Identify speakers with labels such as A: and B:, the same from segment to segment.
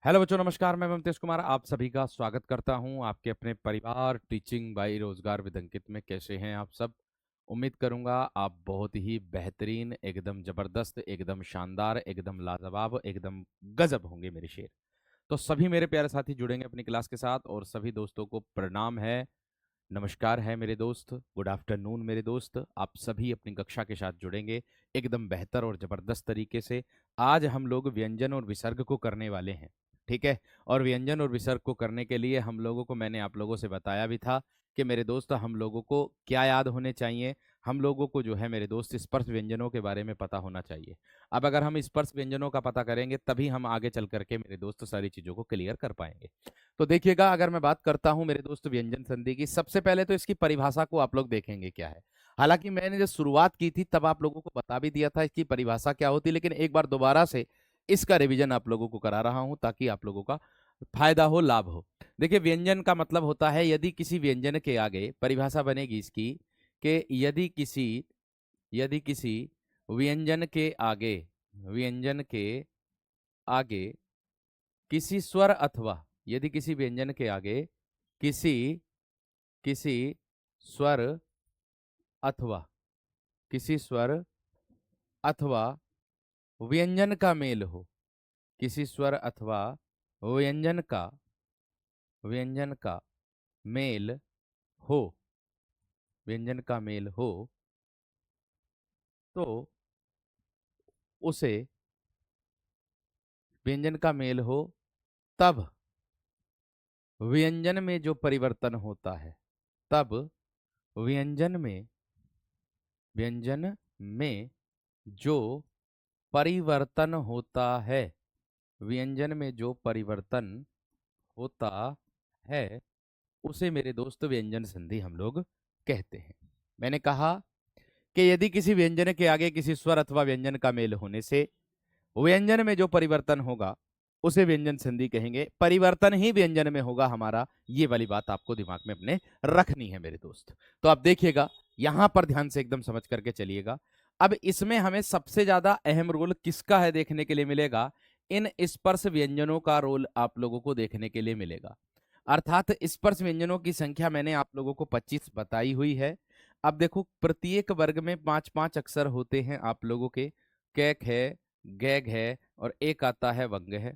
A: Hello बच्चों, नमस्कार। मैं ममतेश कुमार आप सभी का स्वागत करता हूं आपके अपने परिवार टीचिंग बाई रोजगार विद अंकित में। कैसे हैं आप सब? उम्मीद करूंगा आप बहुत ही बेहतरीन, एकदम जबरदस्त, एकदम शानदार, एकदम लाजवाब, एकदम गजब होंगे मेरे शेर। तो सभी मेरे प्यारे साथी जुड़ेंगे अपनी क्लास के साथ और सभी दोस्तों को प्रणाम है, नमस्कार है मेरे दोस्त, गुड आफ्टरनून मेरे दोस्त। आप सभी अपनी कक्षा के साथ जुड़ेंगे एकदम बेहतर और जबरदस्त तरीके से। आज हम लोग व्यंजन और विसर्ग को करने वाले हैं, ठीक है। और व्यंजन और विसर्ग को करने के लिए हम लोगों को, मैंने आप लोगों से बताया भी था कि मेरे दोस्त हम लोगों को क्या याद होने चाहिए। हम लोगों को जो है मेरे दोस्त स्पर्श व्यंजनों के बारे में पता होना चाहिए। अब अगर हम स्पर्श व्यंजनों का पता करेंगे तभी हम आगे चल करके मेरे दोस्त सारी चीजों को क्लियर कर पाएंगे। तो देखिएगा, अगर मैं बात करता हूं मेरे दोस्त व्यंजन संधि की, सबसे पहले तो इसकी परिभाषा को आप लोग देखेंगे क्या है। हालांकि मैंने जब शुरुआत की थी तब आप लोगों को बता भी दिया था इसकी परिभाषा क्या होती, लेकिन एक बार दोबारा से इसका रिवीजन आप लोगों को करा रहा हूं ताकि आप लोगों का फायदा हो, लाभ हो। देखिए, व्यंजन का मतलब होता है यदि किसी व्यंजन के आगे, परिभाषा बनेगी इसकी कि यदि किसी व्यंजन के आगे, व्यंजन के आगे किसी स्वर अथवा, यदि किसी व्यंजन के आगे किसी किसी स्वर अथवा किसी स्वर अथवा व्यंजन का मेल हो, किसी स्वर अथवा व्यंजन का मेल हो, व्यंजन का मेल हो, तो उसे, व्यंजन का मेल हो तब व्यंजन में जो परिवर्तन होता है, तब व्यंजन में व्यंजन में जो परिवर्तन होता है, व्यंजन में जो परिवर्तन होता है उसे मेरे दोस्त व्यंजन संधि हम लोग कहते हैं। मैंने कहा कि यदि किसी व्यंजन के आगे किसी स्वर अथवा व्यंजन का मेल होने से व्यंजन में जो परिवर्तन होगा उसे व्यंजन संधि कहेंगे। परिवर्तन ही व्यंजन में होगा हमारा, ये वाली बात आपको दिमाग में अपने रखनी है मेरे दोस्त। तो आप देखिएगा, यहां पर ध्यान से एकदम समझ करके चलिएगा। अब इसमें हमें सबसे ज्यादा अहम रोल किसका है देखने के लिए मिलेगा? इन स्पर्श व्यंजनों का रोल आप लोगों को देखने के लिए मिलेगा। अर्थात स्पर्श व्यंजनों की संख्या मैंने आप लोगों को 25 बताई हुई है। अब देखो, प्रत्येक वर्ग में 5-5 अक्षर होते हैं आप लोगों के। कैक है, गैग है और एक आता है वंग है।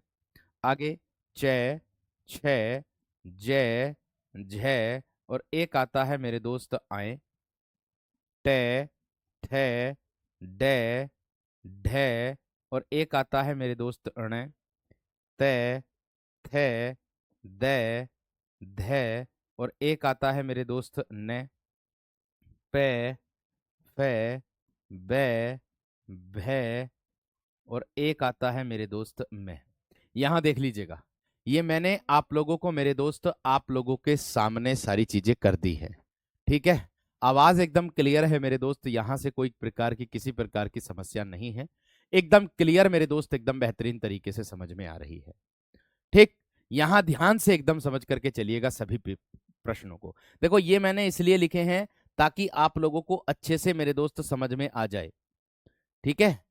A: आगे च, छ, जय, झ और एक आता है मेरे दोस्त आए। ट, ठ, ड, ढ और एक आता है मेरे दोस्त अण। त, थ, द, ध और एक आता है मेरे दोस्त न। प, फ, ब, भ और एक आता है मेरे दोस्त मैं। यहां देख लीजिएगा, ये मैंने आप लोगों को मेरे दोस्त, आप लोगों के सामने सारी चीजें कर दी है, ठीक है। आवाज एकदम क्लियर है मेरे दोस्त, यहां से कोई प्रकार की, किसी प्रकार की समस्या नहीं है। एकदम क्लियर मेरे दोस्त, एकदम बेहतरीन तरीके से समझ में आ रही है, ठीक। यहां ध्यान से एकदम समझ करके चलिएगा सभी प्रश्नों को। देखो, ये मैंने इसलिए लिखे हैं ताकि आप लोगों को अच्छे से मेरे दोस्त समझ में आ जाए, ठीक है।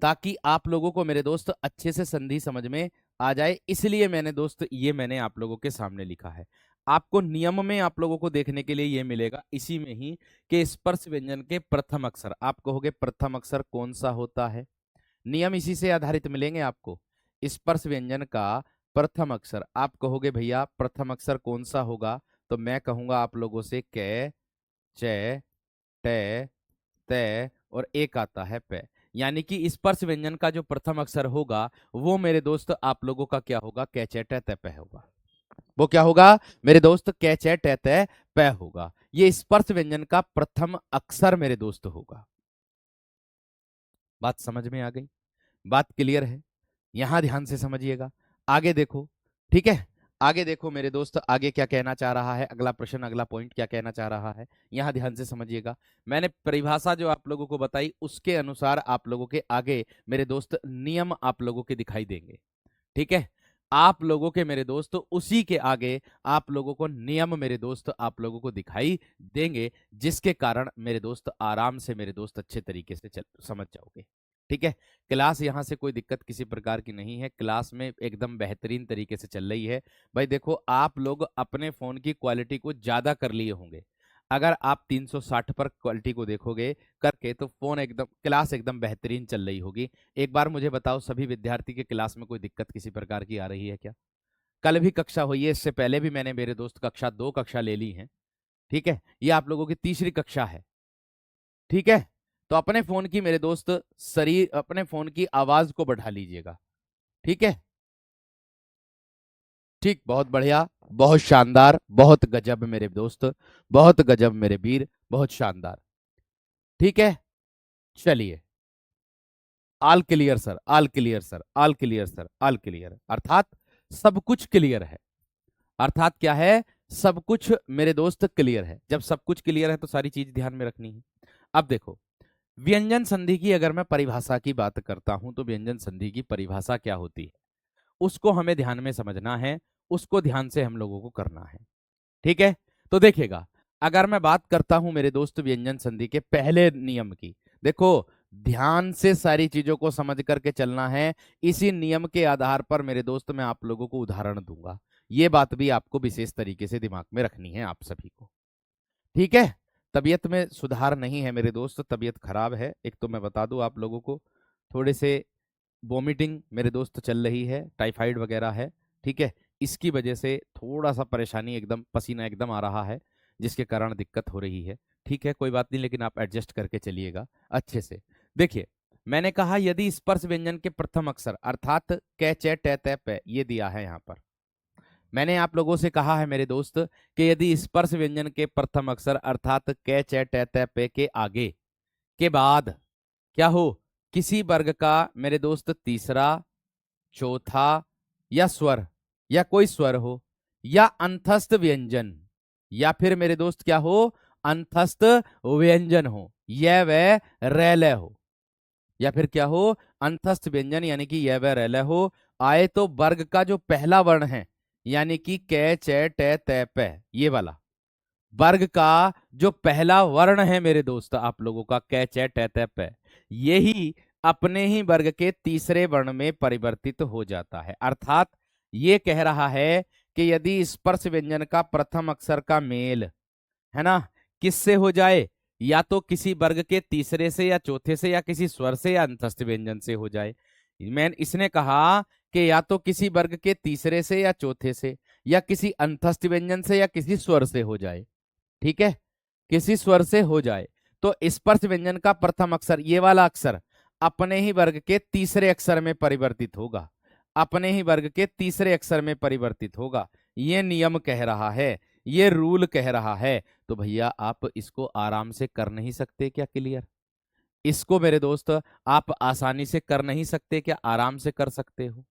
A: ताकि आप लोगों को मेरे दोस्त अच्छे से संधि समझ में आ जाए, इसलिए मैंने दोस्त ये मैंने आप लोगों के सामने लिखा है। आपको नियम में आप लोगों को देखने के लिए ये मिलेगा इसी में ही कि स्पर्श व्यंजन के प्रथम अक्षर, आप कहोगे प्रथम अक्षर कौन सा होता है। नियम इसी से आधारित मिलेंगे आपको। स्पर्श व्यंजन का प्रथम अक्षर, आप कहोगे भैया प्रथम अक्षर कौन सा होगा, तो मैं कहूंगा आप लोगों से क, च, ट, त और एक आता है प। यानी कि स्पर्श व्यंजन का जो प्रथम अक्षर होगा वो मेरे दोस्त आप लोगों का क्या होगा? कैचे ट त प होगा। वो क्या होगा मेरे दोस्त? कैचे ट त प होगा। ये स्पर्श व्यंजन का प्रथम अक्षर मेरे दोस्त होगा। बात समझ में आ गई? बात क्लियर है? यहां ध्यान से समझिएगा। आगे देखो, ठीक है। आगे देखो मेरे दोस्त, आगे क्या कहना चाह रहा है, अगला प्रश्न, अगला पॉइंट क्या कहना चाह रहा है, यहां ध्यान से समझिएगा। मैंने परिभाषा जो आप लोगों को बताई उसके अनुसार आप लोगों के आगे मेरे दोस्त नियम आप लोगों के दिखाई देंगे, ठीक है। आप लोगों के मेरे दोस्त उसी के आगे आप लोगों को नियम मेरे दोस्त आप लोगों को दिखाई देंगे, जिसके कारण मेरे दोस्त आराम से मेरे दोस्त अच्छे तरीके से समझ जाओगे। ठीक है। क्लास यहाँ से कोई दिक्कत किसी प्रकार की नहीं है, क्लास में एकदम बेहतरीन तरीके से चल रही है। भाई देखो, आप लोग अपने फोन की क्वालिटी को ज्यादा कर लिए होंगे। अगर आप 360 पर क्वालिटी को देखोगे करके तो फोन एकदम क्लास एकदम बेहतरीन चल रही होगी। एक बार मुझे बताओ, सभी विद्यार्थी के क्लास में कोई दिक्कत किसी प्रकार की आ रही है क्या? कल भी कक्षा हुई है, इससे पहले भी मैंने मेरे दोस्त कक्षा 2 कक्षा ले ली है। ठीक है, ये आप लोगों की तीसरी कक्षा है। ठीक है, तो अपने फोन की मेरे दोस्त शरीर अपने फोन की आवाज को बढ़ा लीजिएगा। ठीक है, ठीक, बहुत बढ़िया, बहुत शानदार, बहुत गजब मेरे दोस्त, बहुत गजब मेरे वीर, बहुत शानदार। ठीक है, चलिए, all clear sir, all clear sir, all clear sir, all clear, अर्थात सब कुछ क्लियर है। अर्थात क्या है? सब कुछ मेरे दोस्त क्लियर है। जब सब कुछ क्लियर है तो सारी चीज ध्यान में रखनी है। अब देखो, व्यंजन संधि की अगर मैं परिभाषा की बात करता हूं तो व्यंजन संधि की परिभाषा क्या होती है उसको हमें ध्यान में समझना है, उसको ध्यान से हम लोगों को करना है। ठीक है, तो देखिएगा, अगर मैं बात करता हूं मेरे दोस्त व्यंजन संधि के पहले नियम की, देखो, ध्यान से सारी चीजों को समझ करके चलना है। इसी नियम के आधार पर मेरे दोस्त मैं आप लोगों को उदाहरण दूंगा। ये बात भी आपको विशेष तरीके से दिमाग में रखनी है आप सभी को। ठीक है, तबीयत में सुधार नहीं है मेरे दोस्त, तबीयत खराब है। एक तो मैं बता दूं आप लोगों को, थोड़े से वोमिटिंग मेरे दोस्त चल रही है, टाइफाइड वगैरह है। ठीक है, इसकी वजह से थोड़ा सा परेशानी, एकदम पसीना एकदम आ रहा है, जिसके कारण दिक्कत हो रही है। ठीक है, कोई बात नहीं, लेकिन आप एडजस्ट करके चलिएगा अच्छे से। देखिए, मैंने कहा यदि स्पर्श व्यंजन के प्रथम अक्षर अर्थात कै चे टे ते पे ये दिया है यहाँ पर, मैंने आप लोगों से कहा है मेरे दोस्त कि यदि स्पर्श व्यंजन के प्रथम अक्षर अर्थात कै चे टे ते पे के आगे के बाद क्या हो, किसी वर्ग का मेरे दोस्त तीसरा, चौथा या स्वर या कोई स्वर हो, या अंतस्थ व्यंजन, या फिर मेरे दोस्त क्या हो, अंतस्थ व्यंजन हो, यह वह रैलय हो, या फिर क्या हो, अंतस्थ व्यंजन यानी कि यह वह रैलय हो, आए तो वर्ग का जो पहला वर्ण है यानी कि कै चे टे ते पे, ये वाला वर्ग का जो पहला वर्ण है मेरे दोस्त आप लोगों का कै चे टे ते पे, यही अपने ही वर्ग के तीसरे वर्ण में परिवर्तित हो जाता है। अर्थात ये कह रहा है कि यदि स्पर्श व्यंजन का प्रथम अक्षर का मेल है ना किससे हो जाए, या तो किसी वर्ग के तीसरे से या चौथे से या किसी स्वर से या अंतस्थ व्यंजन से हो जाए। इसने कहा कि या तो किसी वर्ग के तीसरे से या चौथे से या किसी अंतस्थ व्यंजन से या किसी स्वर से हो जाए। ठीक है, किसी स्वर से हो जाए तो स्पर्श व्यंजन का प्रथम अक्षर ये वाला अक्षर अपने ही वर्ग के तीसरे अक्षर में परिवर्तित होगा, अपने ही वर्ग के तीसरे अक्षर में परिवर्तित होगा। ये नियम कह रहा है, ये रूल कह रहा है। तो भैया आप इसको आराम से कर नहीं सकते क्या क्लियर? इसको मेरे दोस्त आप आसानी से कर नहीं सकते क्या? आराम से कर सकते हो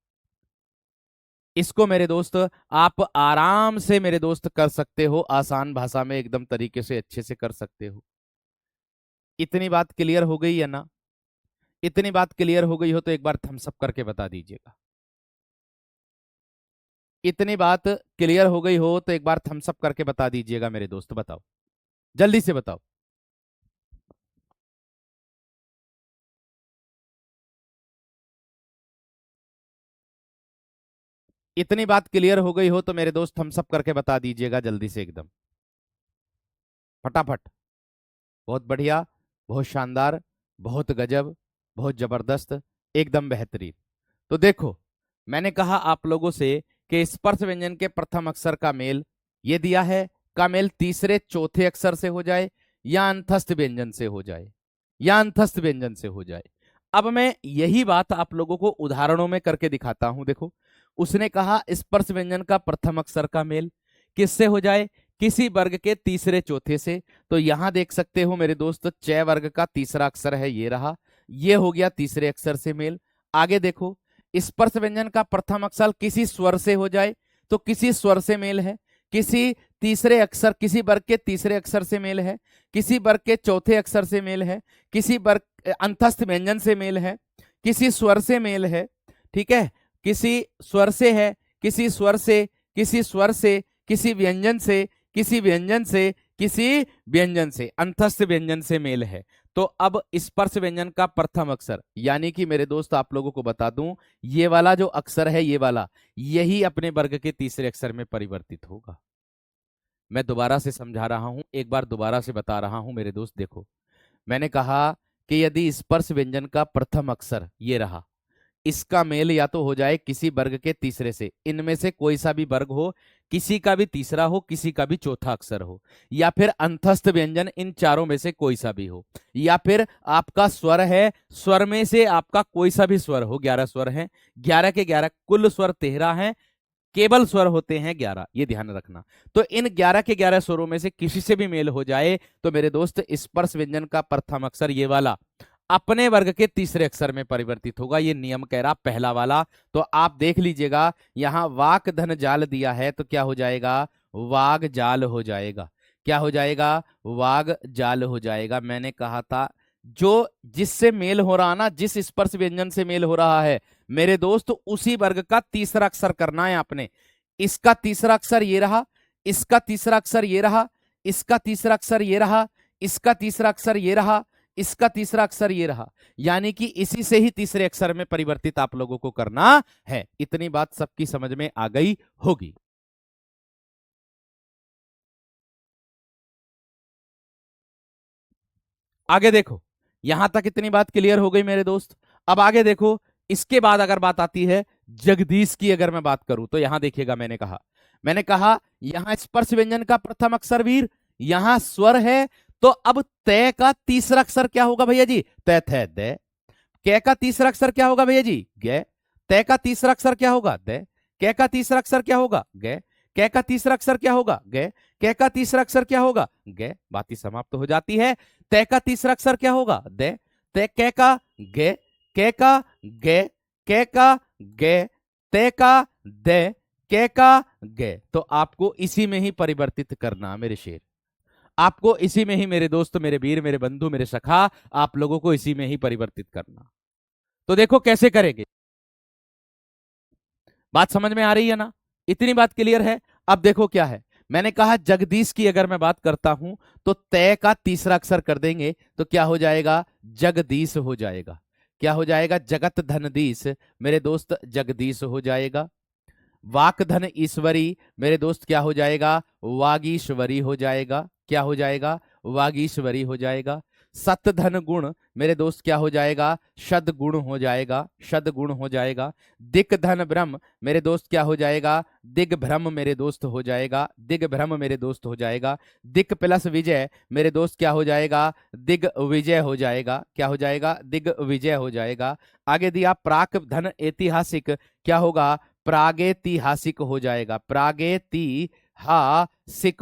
A: इसको मेरे दोस्त, आप आराम से मेरे दोस्त कर सकते हो, आसान भाषा में एकदम तरीके से अच्छे से कर सकते हो। इतनी बात क्लियर हो गई है ना? इतनी बात क्लियर हो गई हो तो एक बार थम्स अप करके बता दीजिएगा। इतनी बात क्लियर हो गई हो तो एक बार थम्स अप करके बता दीजिएगा मेरे दोस्त, बताओ, जल्दी से बताओ। इतनी बात क्लियर हो गई हो तो मेरे दोस्त थम्स अप करके बता दीजिएगा जल्दी से एकदम, फटाफट। बहुत बढ़िया, बहुत शानदार, बहुत गजब, बहुत जबरदस्त, एकदम बेहतरीन। तो देखो, मैंने कहा आप लोगों से कि स्पर्श व्यंजन के प्रथम अक्षर का मेल ये दिया है, का मेल तीसरे चौथे अक्षर से हो जाए या अंतस्थ व्यंजन से हो जाए, या अंतस्थ व्यंजन से हो जाए। अब मैं यही बात आप लोगों को उदाहरणों में करके दिखाता हूं। देखो, उसने कहा स्पर्श व्यंजन का प्रथम अक्षर का मेल किससे हो जाए, किसी वर्ग के तीसरे चौथे से। तो यहां देख सकते हो मेरे दोस्त, च वर्ग का तीसरा अक्षर है, ये रहा, ये हो गया तीसरे अक्षर से मेल। आगे देखो, स्पर्श व्यंजन का प्रथम अक्षर किसी स्वर से हो जाए तो किसी स्वर से मेल है, किसी तीसरे अक्षर किसी वर्ग के तीसरे अक्षर से मेल है, किसी वर्ग के चौथे अक्षर से मेल है, किसी वर्ग अंतस्थ व्यंजन से मेल है, किसी स्वर से मेल है। ठीक है, किसी स्वर से है, किसी स्वर से, किसी स्वर से, किसी व्यंजन से, किसी व्यंजन से, किसी व्यंजन से, अंतस्थ व्यंजन से मेल है। तो अब स्पर्श व्यंजन का प्रथम अक्षर, यानी कि मेरे दोस्त आप लोगों को बता दूं, ये वाला जो अक्षर है, ये वाला, यही अपने वर्ग के तीसरे अक्षर में परिवर्तित होगा। मैं दोबारा से समझा रहा हूं, एक बार दोबारा से बता रहा हूं मेरे दोस्त। देखो, मैंने कहा कि यदि स्पर्श व्यंजन का प्रथम अक्षर ये रहा, इसका मेल या तो हो जाए किसी वर्ग के तीसरे से, इनमें से कोई सा भी वर्ग हो, किसी का भी तीसरा हो, किसी का भी चौथा अक्षर हो, या फिर अंतस्थ व्यंजन इन चारों में से कोई सा भी हो, या फिर आपका स्वर है, स्वर में से आपका कोई सा भी स्वर हो। 11 स्वर हैं, 11 के 11, कुल स्वर 13 हैं, केवल स्वर होते हैं 11, ये ध्यान रखना। तो इन 11 के 11 स्वरों में से किसी से भी मेल हो जाए तो मेरे दोस्त स्पर्श व्यंजन का प्रथम अक्षर ये वाला अपने वर्ग के तीसरे अक्षर में परिवर्तित होगा। ये नियम कह रहा पहला वाला। तो आप देख लीजिएगा, यहां वाक धन जाल दिया है तो क्या हो जाएगा, वाग जाल हो जाएगा। क्या हो जाएगा, वाग जाल हो जाएगा। मैंने कहा था जो जिससे मेल हो रहा ना, जिस स्पर्श व्यंजन से मेल हो रहा है मेरे दोस्त, उसी वर्ग का तीसरा अक्षर करना है आपने। इसका तीसरा अक्षर ये रहा, इसका तीसरा अक्षर ये रहा, इसका तीसरा अक्षर ये रहा, इसका तीसरा अक्षर ये रहा, इसका तीसरा अक्षर ये रहा, यानी कि इसी से ही तीसरे अक्षर में परिवर्तित आप लोगों को करना है। इतनी बात सबकी समझ में आ गई होगी। आगे देखो, यहां तक इतनी बात क्लियर हो गई मेरे दोस्त। अब आगे देखो, इसके बाद अगर बात आती है जगदीश की, अगर मैं बात करूं तो यहां देखिएगा, मैंने कहा यहां स्पर्श व्यंजन का प्रथम अक्षर वीर, यहां स्वर है, तो अब तय का तीसरा अक्षर क्या होगा भैया जी, तय थे दे। कै का तीसरा अक्षर क्या होगा भैया जी, गे। तय का तीसरा अक्षर क्या होगा, दे। कै का तीसरा अक्षर क्या होगा, गे। कै का तीसरा अक्षर क्या होगा, गे। कै का तीसरा अक्षर क्या होगा, गे। बात ही समाप्त हो जाती है। तय का तीसरा अक्षर क्या होगा, दे। तय कै का गे, कै का गे, कै का गे, तय का दे, कै का गे। तो आपको इसी में ही परिवर्तित करना मेरे शेर, आपको इसी में ही मेरे दोस्त, मेरे वीर, मेरे बंधु, मेरे सखा, आप लोगों को इसी में ही परिवर्तित करना। तो देखो कैसे करेंगे, बात समझ में आ रही है ना, इतनी बात क्लियर है। अब देखो क्या है, मैंने कहा जगदीश की अगर मैं बात करता हूं तो तय का तीसरा अक्षर कर देंगे तो क्या हो जाएगा, जगदीश हो जाएगा। क्या हो जाएगा, जगत धनदीश मेरे दोस्त, जगदीश हो जाएगा। वाक धन ईश्वरी मेरे दोस्त क्या हो जाएगा, वागीश्वरी हो जाएगा। क्या हो जाएगा, वागीश्वरी हो जाएगा। सत धन गुण मेरे दोस्त क्या हो जाएगा, सदगुण हो जाएगा, सदगुण हो जाएगा। दिक धन ब्रह्म मेरे दोस्त क्या हो जाएगा, दिग्भ्रम मेरे दोस्त हो जाएगा, दिग्भ्रम मेरे दोस्त हो जाएगा। दिक प्लस विजय मेरे दोस्त क्या हो जाएगा, दिग्विजय हो जाएगा। क्या हो जाएगा, दिग्विजय हो जाएगा। आगे दिया प्राक धन ऐतिहासिक क्या होगा, प्रागैतिहासिक हो जाएगा, प्रागैतिहासिक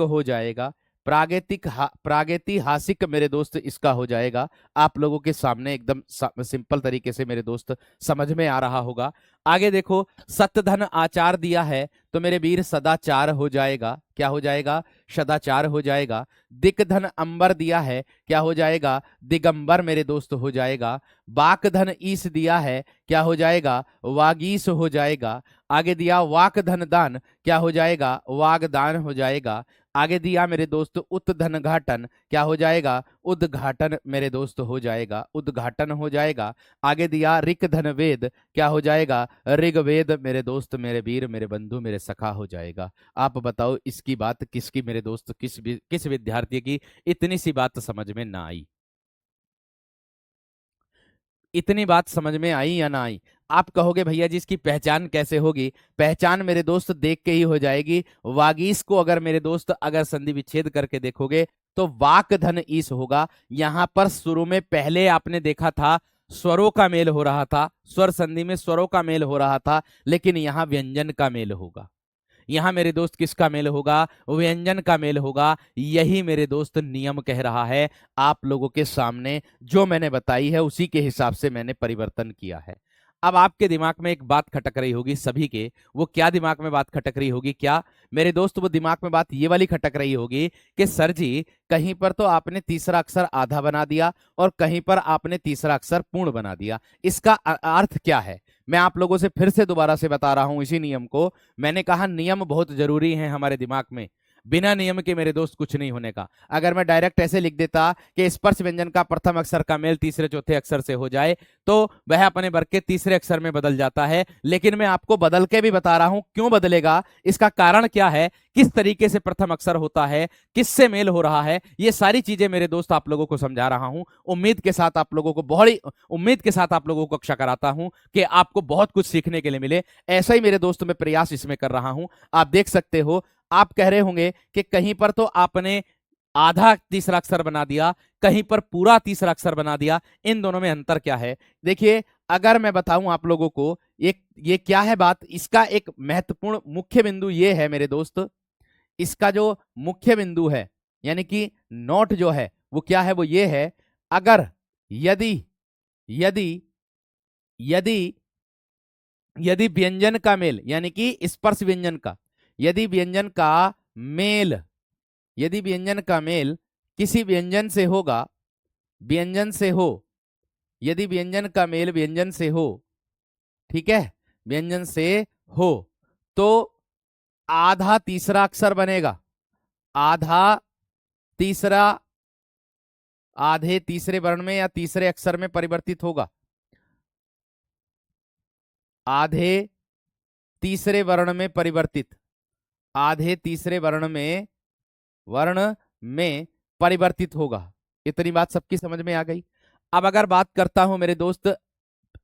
A: हो जाएगा। प्रागैतिहासिक मेरे दोस्त इसका हो जाएगा। आप लोगों के सामने एकदम सिंपल तरीके से मेरे दोस्त समझ में आ रहा होगा। आगे देखो, सतधन आचार दिया है तो मेरे वीर सदाचार हो जाएगा। क्या हो जाएगा, सदाचार हो जाएगा। दिक्धन अंबर दिया है, क्या हो जाएगा, दिगंबर मेरे दोस्त हो जाएगा। बाकधन ईस दिया है, क्या हो जाएगा, वागीस हो जाएगा। आगे दिया वाक धन दान, क्या हो जाएगा, वागदान हो जाएगा। आगे दिया मेरे दोस्त उत्धन घाटन, क्या हो जाएगा, उद्घाटन मेरे दोस्त हो जाएगा, उद्घाटन हो जाएगा। आगे दिया ऋक धन वेद, क्या हो जाएगा, ऋग्वेद मेरे दोस्त, मेरे वीर, मेरे बंधु, मेरे सखा हो जाएगा। आप बताओ इसकी बात किसकी मेरे दोस्त, किस विद्यार्थी की इतनी सी बात समझ में ना आई, इतनी बात समझ में आई या ना आई। आप कहोगे भैया जी इसकी पहचान कैसे होगी, पहचान मेरे दोस्त देख के ही हो जाएगी। वागीस को अगर मेरे दोस्त अगर संधि विच्छेद करके देखोगे तो वाक धन ईस होगा। यहां पर शुरू में पहले आपने देखा था स्वरों का मेल हो रहा था, स्वर संधि में स्वरों का मेल हो रहा था, लेकिन यहां व्यंजन का मेल होगा। यहां मेरे दोस्त किसका मेल होगा, व्यंजन का मेल होगा। यही मेरे दोस्त नियम कह रहा है, आप लोगों के सामने जो मैंने बताई है उसी के हिसाब से मैंने परिवर्तन किया है। अब आपके दिमाग में एक बात खटक रही होगी सभी के, वो क्या दिमाग में बात खटक रही होगी, क्या मेरे दोस्त, वो दिमाग में बात ये वाली खटक रही होगी कि सर जी कहीं पर तो आपने तीसरा अक्षर आधा बना दिया और कहीं पर आपने तीसरा अक्षर पूर्ण बना दिया, इसका अर्थ क्या है। मैं आप लोगों से फिर से दोबारा से बता रहा हूं इसी नियम को। मैंने कहा नियम बहुत जरूरी है हमारे दिमाग में। बिना नियम के मेरे दोस्त कुछ नहीं होने का। अगर मैं डायरेक्ट ऐसे लिख देता कि स्पर्श व्यंजन का प्रथम अक्षर का मेल तीसरे चौथे अक्षर से हो जाए तो वह अपने वर्ग के तीसरे अक्षर में बदल जाता है, लेकिन मैं आपको बदल के भी बता रहा हूं क्यों बदलेगा, इसका कारण क्या है, किस तरीके से प्रथम अक्षर होता है, किससे मेल हो रहा है, ये सारी चीजें मेरे दोस्त आप लोगों को समझा रहा हूं। उम्मीद के साथ आप लोगों को बहुत उम्मीद के साथ आप लोगों को कक्षा कराता हूं कि आपको बहुत कुछ सीखने के लिए मिले। ऐसा ही मेरे दोस्त मैं प्रयास इसमें कर रहा हूं। आप देख सकते हो, आप कह रहे होंगे कि कहीं पर तो आपने आधा तीसरा अक्षर बना दिया, कहीं पर पूरा तीसरा अक्षर बना दिया, इन दोनों में अंतर क्या है। देखिए, अगर मैं बताऊं आप लोगों को ये क्या है बात, इसका एक महत्वपूर्ण मुख्य बिंदु ये है मेरे दोस्त, इसका जो मुख्य बिंदु है यानी कि नोट जो है वो क्या है, वो ये है, अगर यदि यदि यदि यदि व्यंजन का मेल यानी कि स्पर्श व्यंजन का, यदि व्यंजन का मेल यदि व्यंजन का मेल किसी व्यंजन से होगा, व्यंजन से हो, यदि व्यंजन का मेल व्यंजन से हो, ठीक है, व्यंजन से हो, तो आधा तीसरा अक्षर बनेगा, आधा तीसरा आधे तीसरे वर्ण में या तीसरे अक्षर में परिवर्तित होगा, आधे तीसरे वर्ण में परिवर्तित, आधे तीसरे वर्ण में परिवर्तित होगा। इतनी बात सबकी समझ में आ गई। अब अगर बात करता हूं मेरे दोस्त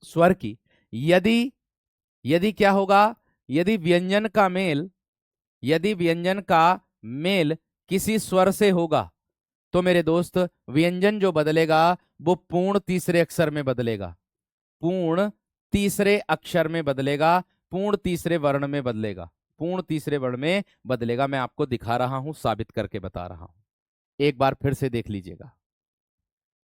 A: स्वर की, यदि यदि क्या होगा, यदि व्यंजन का मेल यदि व्यंजन का मेल किसी स्वर से होगा तो मेरे दोस्त व्यंजन जो बदलेगा वो पूर्ण तीसरे अक्षर में बदलेगा, पूर्ण तीसरे अक्षर में बदलेगा, पूर्ण तीसरे वर्ण में बदलेगा, पूर्ण तीसरे वर्ण में बदलेगा। मैं आपको दिखा रहा हूं, साबित करके बता रहा हूं, एक बार फिर से देख लीजिएगा,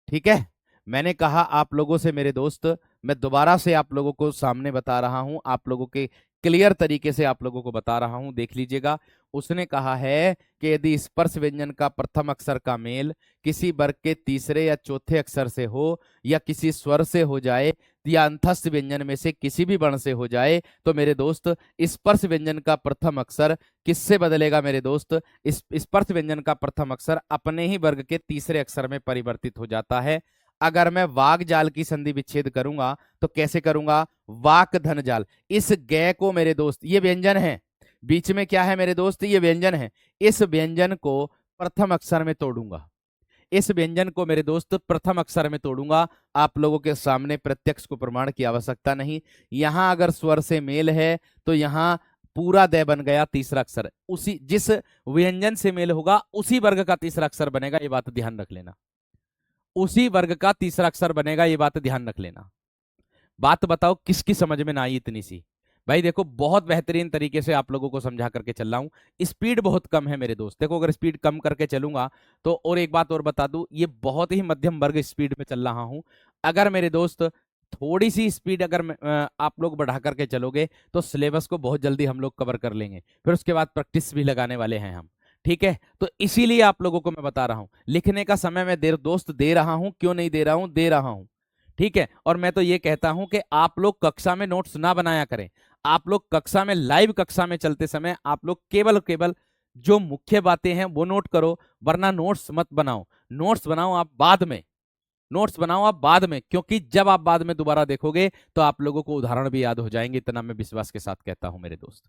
A: ठीक है। मैंने कहा आप लोगों से मेरे दोस्त, मैं दोबारा से आप लोगों को सामने बता रहा हूं, आप लोगों के क्लियर तरीके से आप लोगों को बता रहा हूं, देख लीजिएगा। उसने कहा है कि यदि स्पर्श व्यंजन का प्रथम अक्षर का मेल किसी वर्ग के तीसरे या चौथे अक्षर से हो या किसी स्वर से हो जाए या अंतस्थ व्यंजन में से किसी भी वर्ण से हो जाए तो मेरे दोस्त स्पर्श व्यंजन का प्रथम अक्षर किससे बदलेगा मेरे दोस्त, इस स्पर्श व्यंजन का प्रथम अक्षर अपने ही वर्ग के तीसरे अक्षर में परिवर्तित हो जाता है। अगर मैं वाग जाल की संधि विच्छेद करूंगा तो कैसे करूंगा, वाक धन जाल, इस गे को मेरे दोस्त, ये व्यंजन है, बीच में क्या है मेरे दोस्त, ये व्यंजन है, इस व्यंजन को प्रथम अक्षर में तोड़ूंगा, इस व्यंजन को मेरे दोस्त प्रथम अक्षर में तोड़ूंगा। आप लोगों के सामने प्रत्यक्ष को प्रमाण की आवश्यकता नहीं, यहां अगर स्वर से मेल है तो यहां पूरा दय बन गया तीसरा अक्षर, उसी जिस व्यंजन से मेल होगा उसी वर्ग का तीसरा अक्षर बनेगा, ये बात ध्यान रख लेना, उसी वर्ग का तीसरा अक्षर बनेगा, ये बात ध्यान रख लेना। बात बताओ किसकी समझ में ना आई इतनी सी। भाई देखो, बहुत बेहतरीन तरीके से आप लोगों को समझा करके चल रहा हूं, स्पीड बहुत कम है मेरे दोस्त, देखो अगर स्पीड कम करके चलूंगा तो, और एक बात और बता दूं, ये बहुत ही मध्यम वर्ग स्पीड में चल रहा हूं। अगर मेरे दोस्त थोड़ी सी स्पीड अगर आप लोग बढ़ा करके चलोगे तो सिलेबस को बहुत जल्दी हम लोग कवर कर लेंगे, फिर उसके बाद प्रैक्टिस भी लगाने वाले हैं हम, ठीक है। तो इसीलिए आप लोगों को मैं बता रहा हूं, लिखने का समय मैं देर दोस्त दे रहा हूं, क्यों नहीं दे रहा हूं, दे रहा हूं, ठीक है। और मैं तो ये कहता हूं कि आप लोग कक्षा में नोट्स ना बनाया करें, आप लोग कक्षा में लाइव कक्षा में चलते समय आप लोग केवल केवल जो मुख्य बातें हैं वो नोट करो, वरना नोट्स मत बनाओ। नोट्स बनाओ आप बाद में, नोट्स बनाओ आप बाद में, क्योंकि जब आप बाद में दोबारा देखोगे तो आप लोगों को उदाहरण भी याद हो जाएंगे, इतना मैं विश्वास के साथ कहता हूं मेरे दोस्त,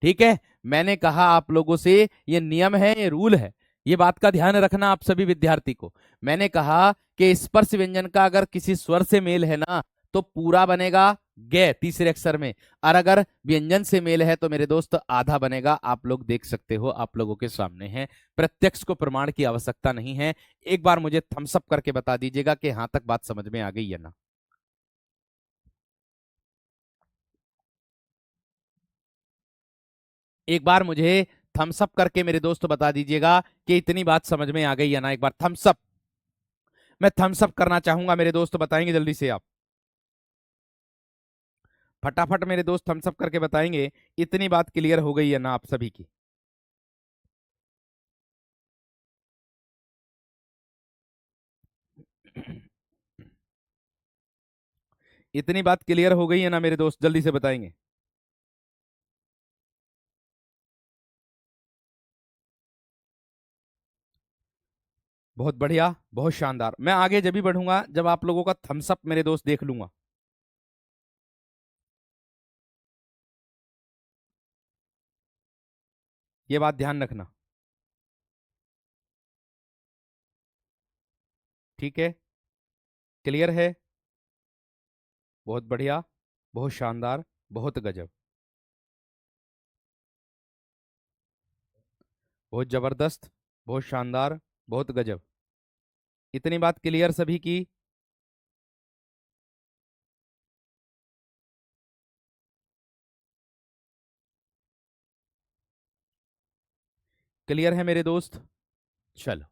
A: ठीक है। मैंने कहा आप लोगों से ये नियम है, ये रूल है, ये बात का ध्यान रखना आप सभी विद्यार्थी को। मैंने कहा कि स्पर्श व्यंजन का अगर किसी स्वर से मेल है ना तो पूरा बनेगा गे तीसरे अक्षर में, और अगर व्यंजन से मेल है तो मेरे दोस्त आधा बनेगा। आप लोग देख सकते हो, आप लोगों के सामने है, प्रत्यक्ष को प्रमाण की आवश्यकता नहीं है। एक बार मुझे थम्स अप करके बता दीजिएगा कि यहां तक बात समझ में आ गई है ना। एक बार मुझे थम्स अप करके मेरे दोस्त बता दीजिएगा कि इतनी बात समझ में आ गई है ना, एक बार थम्स अप, मैं थम्स अप करना चाहूंगा मेरे दोस्त, बताएंगे जल्दी से आप, फटाफट मेरे दोस्त थम्स अप करके बताएंगे इतनी बात क्लियर हो गई है ना आप सभी की। इतनी बात क्लियर हो गई है ना मेरे दोस्त, जल्दी से बताएंगे। बहुत बढ़िया, बहुत शानदार। मैं आगे जब भी बढ़ूंगा जब आप लोगों का थम्स अप मेरे दोस्त देख लूंगा। ये बात ध्यान रखना। ठीक है, क्लियर है? बहुत बढ़िया, बहुत शानदार, बहुत गजब, बहुत जबरदस्त, बहुत शानदार, बहुत गजब। इतनी बात क्लियर सभी की? क्लियर है मेरे दोस्त? चलो,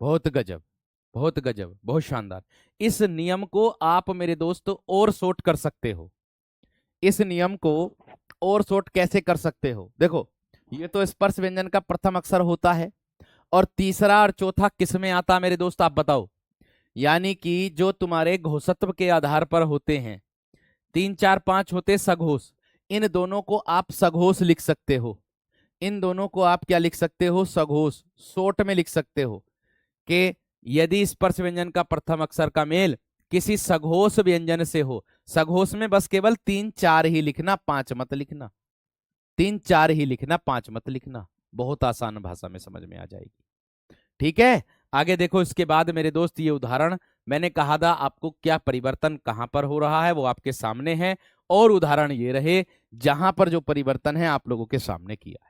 A: बहुत गजब, बहुत गजब, बहुत शानदार। इस नियम को आप मेरे दोस्त और शॉर्ट कर सकते हो। इस नियम को और शॉर्ट कैसे कर सकते हो? देखो, ये तो स्पर्श व्यंजन का प्रथम अक्षर होता है, और तीसरा और चौथा किस में आता है मेरे दोस्त, आप बताओ। यानी कि जो तुम्हारे घोषत्व के आधार पर होते हैं, 3 4 5 होते सघोष, इन दोनों को आप सघोष लिख सकते हो। इन दोनों को आप क्या लिख सकते हो? सघोष, शॉर्ट में लिख सकते हो कि यदि स्पर्श व्यंजन का प्रथम अक्षर का मेल किसी सघोष व्यंजन से हो, सघोष में बस केवल 3 4 ही लिखना, 5 मत लिखना। 3 4 ही लिखना, 5 मत लिखना। बहुत आसान भाषा में समझ में आ जाएगी। ठीक है, आगे देखो। इसके बाद मेरे दोस्त ये उदाहरण, मैंने कहा था आपको क्या परिवर्तन कहां पर हो रहा है वो आपके सामने है, और उदाहरण ये रहे जहां पर जो परिवर्तन है आप लोगों के सामने किया है।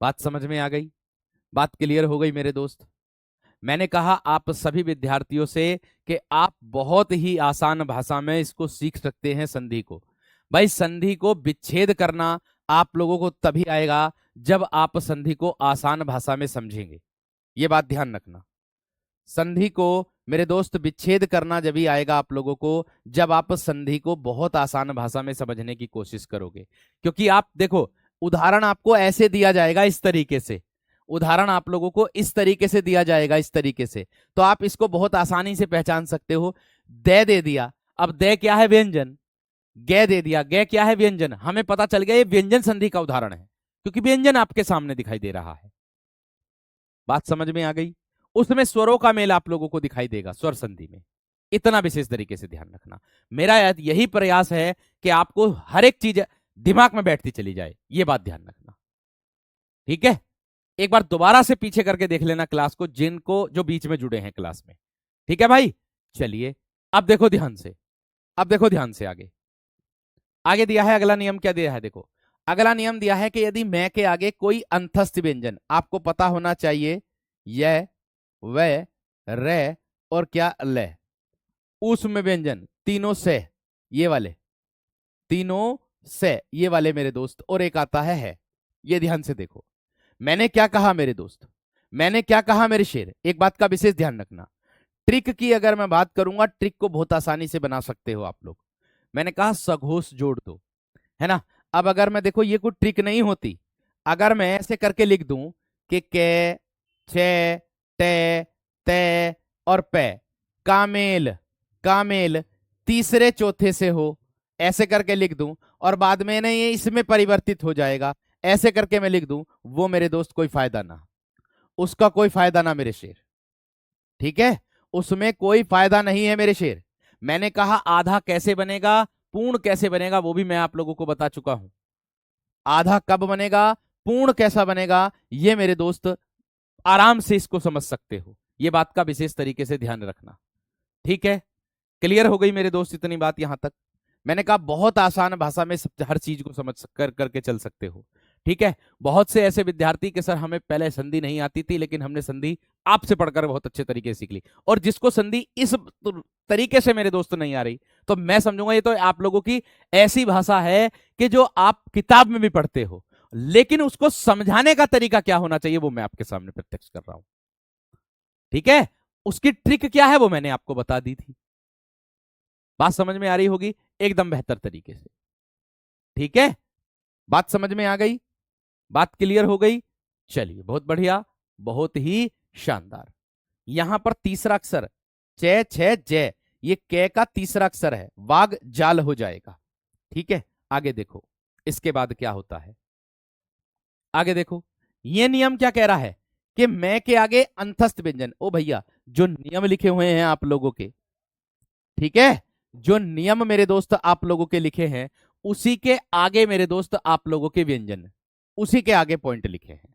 A: बात समझ में आ गई? बात क्लियर हो गई मेरे दोस्त? मैंने कहा आप सभी विद्यार्थियों से कि आप बहुत ही आसान भाषा में इसको सीख सकते हैं, संधि को। भाई, संधि को विच्छेद करना आप लोगों को तभी आएगा जब आप संधि को आसान भाषा में समझेंगे। ये बात ध्यान रखना। संधि को मेरे दोस्त विच्छेद करना जब भी आएगा आप लोगों को, जब आप संधि को बहुत आसान भाषा में समझने की कोशिश करोगे। क्योंकि आप देखो, उदाहरण आपको ऐसे दिया जाएगा, इस तरीके से उदाहरण आप लोगों को इस तरीके से दिया जाएगा, इस तरीके से, तो आप इसको बहुत आसानी से पहचान सकते हो। दे दिया, अब दे क्या है? व्यंजन। गे दे दिया, गे क्या है? व्यंजन। हमें पता चल गया ये व्यंजन संधि का उदाहरण है, क्योंकि व्यंजन आपके सामने दिखाई दे रहा है। बात समझ में आ गई? उसमें स्वरों का मेल आप लोगों को दिखाई देगा स्वर संधि में। इतना विशेष तरीके से ध्यान रखना। मेरा यही प्रयास है कि आपको हर एक चीज दिमाग में बैठती चली जाए, ये बात ध्यान रखना। ठीक है, एक बार दोबारा से पीछे करके देख लेना क्लास को, जिनको जो बीच में जुड़े हैं क्लास में। ठीक है भाई, चलिए अब देखो ध्यान से। अब देखो ध्यान से, आगे आगे दिया है अगला नियम। क्या दिया है? देखो, अगला नियम दिया है कि यदि मैं के आगे कोई अंतस्थ व्यंजन, आपको पता होना चाहिए, य, व, रे और क्या, ल, उसमें व्यंजन तीनों से, ये वाले तीनों से, ये वाले मेरे दोस्त, और एक आता है। ये ध्यान से देखो, मैंने क्या कहा मेरे दोस्त, मैंने क्या कहा मेरे शेर? एक बात का विशेष ध्यान रखना। ट्रिक की अगर मैं बात करूंगा, ट्रिक को बहुत आसानी से बना सकते हो आप लोग। मैंने कहा सघोष जोड़ दो, है ना? अब अगर मैं, देखो ये कोई ट्रिक नहीं होती, अगर मैं ऐसे करके लिख दूं कि के, छे, टे, ते और पे, कामेल, कामेल तीसरे चौथे से हो, ऐसे करके लिख दूं, और बाद में नहीं ये इसमें परिवर्तित हो जाएगा, ऐसे करके मैं लिख दूं, वो मेरे दोस्त कोई फायदा ना, उसका कोई फायदा ना मेरे शेर। ठीक है, उसमें कोई फायदा नहीं है मेरे शेर। मैंने कहा आधा कैसे बनेगा, पूर्ण कैसे बनेगा, वो भी मैं आप लोगों को बता चुका हूं। आधा कब बनेगा, पूर्ण कैसा बनेगा, ये मेरे दोस्त आराम से इसको समझ सकते हो। ये बात का विशेष तरीके से ध्यान रखना। ठीक है, क्लियर हो गई मेरे दोस्त इतनी बात यहां तक? मैंने कहा बहुत आसान भाषा में हर चीज को समझ करके चल सकते हो। ठीक है, बहुत से ऐसे विद्यार्थी के सर हमें पहले संधि नहीं आती थी, लेकिन हमने संधि आपसे पढ़कर बहुत अच्छे तरीके से सीख ली। और जिसको संधि इस तरीके से मेरे दोस्त नहीं आ रही, तो मैं समझूंगा ये तो आप लोगों की ऐसी भाषा है कि जो आप किताब में भी पढ़ते हो, लेकिन उसको समझाने का तरीका क्या होना चाहिए वो मैं आपके सामने प्रत्यक्ष कर रहा हूं। ठीक है, उसकी ट्रिक क्या है वो मैंने आपको बता दी थी। बात समझ में आ रही होगी एकदम बेहतर तरीके से। ठीक है, बात समझ में आ गई? बात क्लियर हो गई? चलिए, बहुत बढ़िया, बहुत ही शानदार। यहां पर तीसरा अक्षर चे, छे, जय, ये कै का तीसरा अक्षर है, वाग जाल हो जाएगा। ठीक है, आगे देखो इसके बाद क्या होता है। आगे देखो, ये नियम क्या कह रहा है कि मैं के आगे अंतस्थ व्यंजन, ओ भैया जो नियम लिखे हुए हैं आप लोगों के, ठीक है, जो नियम मेरे दोस्त आप लोगों के लिखे हैं, उसी के आगे मेरे दोस्त आप लोगों के व्यंजन, उसी के आगे पॉइंट लिखे हैं,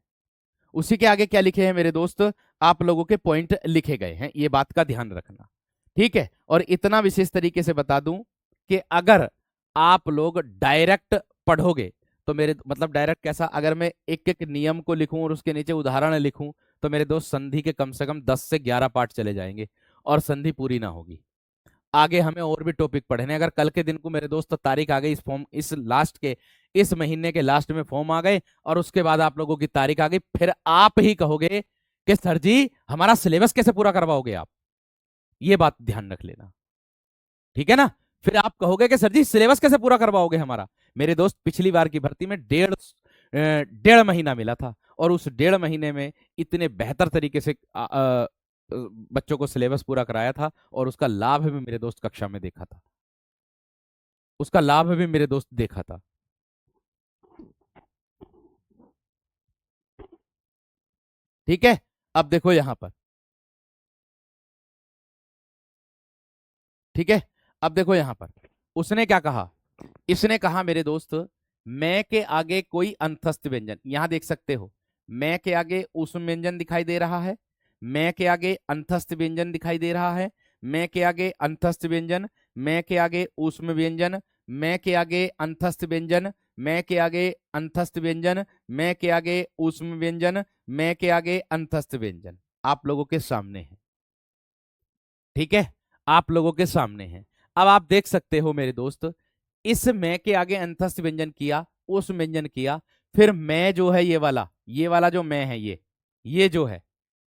A: उसी के आगे क्या लिखे हैं मेरे दोस्त, आप लोगों के पॉइंट लिखे गए हैं, ये बात का ध्यान रखना, ठीक है। और इतना विशेष तरीके से बता दूं कि अगर आप लोग डायरेक्ट पढ़ोगे तो मेरे मतलब डायरेक्ट कैसा, अगर मैं एक एक नियम को लिखूं और उसके नीचे उदाहरण लिखूं तो मेरे दोस्त संधि के कम से कम 10 से 11 पार्ट चले जाएंगे और संधि पूरी ना होगी। आगे हमें और भी टॉपिक पढ़ने, अगर कल के दिन को मेरे दोस्त तारीख आ गई, इस फॉर्म इस लास्ट के इस महीने के लास्ट में फॉर्म आ गए और उसके बाद आप लोगों की तारीख आ गई, फिर आप ही कहोगे कि सर जी हमारा सिलेबस कैसे पूरा करवाओगे आप, ये बात ध्यान रख लेना, ठीक है ना। फिर आप कहोगे कि सर जी सिलेबस कैसे पूरा करवाओगे हमारा। मेरे दोस्त पिछली बार की भर्ती में डेढ़ महीना मिला था और उस 1.5 महीने में इतने बेहतर तरीके से बच्चों को सिलेबस पूरा कराया था और उसका लाभ भी मेरे दोस्त कक्षा में देखा था, उसका लाभ भी मेरे दोस्त देखा था। ठीक है, अब देखो यहां पर, ठीक है, अब देखो यहां पर उसने क्या कहा, इसने कहा मेरे दोस्त मैं के आगे कोई अंतस्थ व्यंजन, यहां देख सकते हो मैं के आगे ऊष्म व्यंजन दिखाई दे रहा है, मैं के आगे अंतस्थ व्यंजन दिखाई दे रहा है, मैं के आगे अंतस्थ व्यंजन, मैं के आगे ऊष्म व्यंजन, मैं के आगे अंतस्थ व्यंजन, मैं के आगे अंतस्थ व्यंजन, मैं के आगे ऊष्म व्यंजन, मैं के आगे अंतस्थ व्यंजन आप लोगों के सामने है, ठीक है, आप लोगों के सामने है। अब आप देख सकते हो मेरे दोस्त, इस मैं के आगे अंतस्थ व्यंजन किया, उस व्यंजन किया, फिर मैं जो है ये वाला जो मैं है, ये जो है,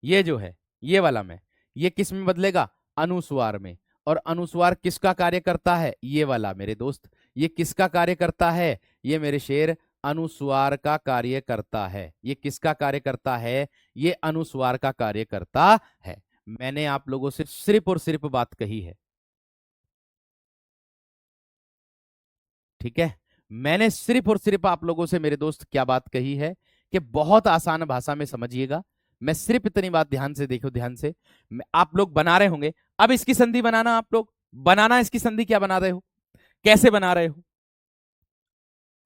A: ये जो है, ये वाला मैं, ये किस में बदलेगा, अनुस्वार में। और अनुस्वार किसका कार्य करता है, ये वाला मेरे दोस्त, ये किसका कार्य करता है, ये मेरे शेर अनुस्वार का कार्य करता है, ये किसका कार्य करता है, ये अनुस्वार का कार्य करता है। मैंने आप लोगों से सिर्फ और सिर्फ बात कही है, ठीक है, मैंने सिर्फ और सिर्फ आप लोगों से मेरे दोस्त क्या बात कही है कि बहुत आसान भाषा में समझिएगा। मैं सिर्फ इतनी बात ध्यान से देखो, ध्यान से, आप लोग बना रहे होंगे, अब इसकी संधि बनाना, आप लोग बनाना, इसकी संधि क्या बना रहे हो, कैसे बना रहे हो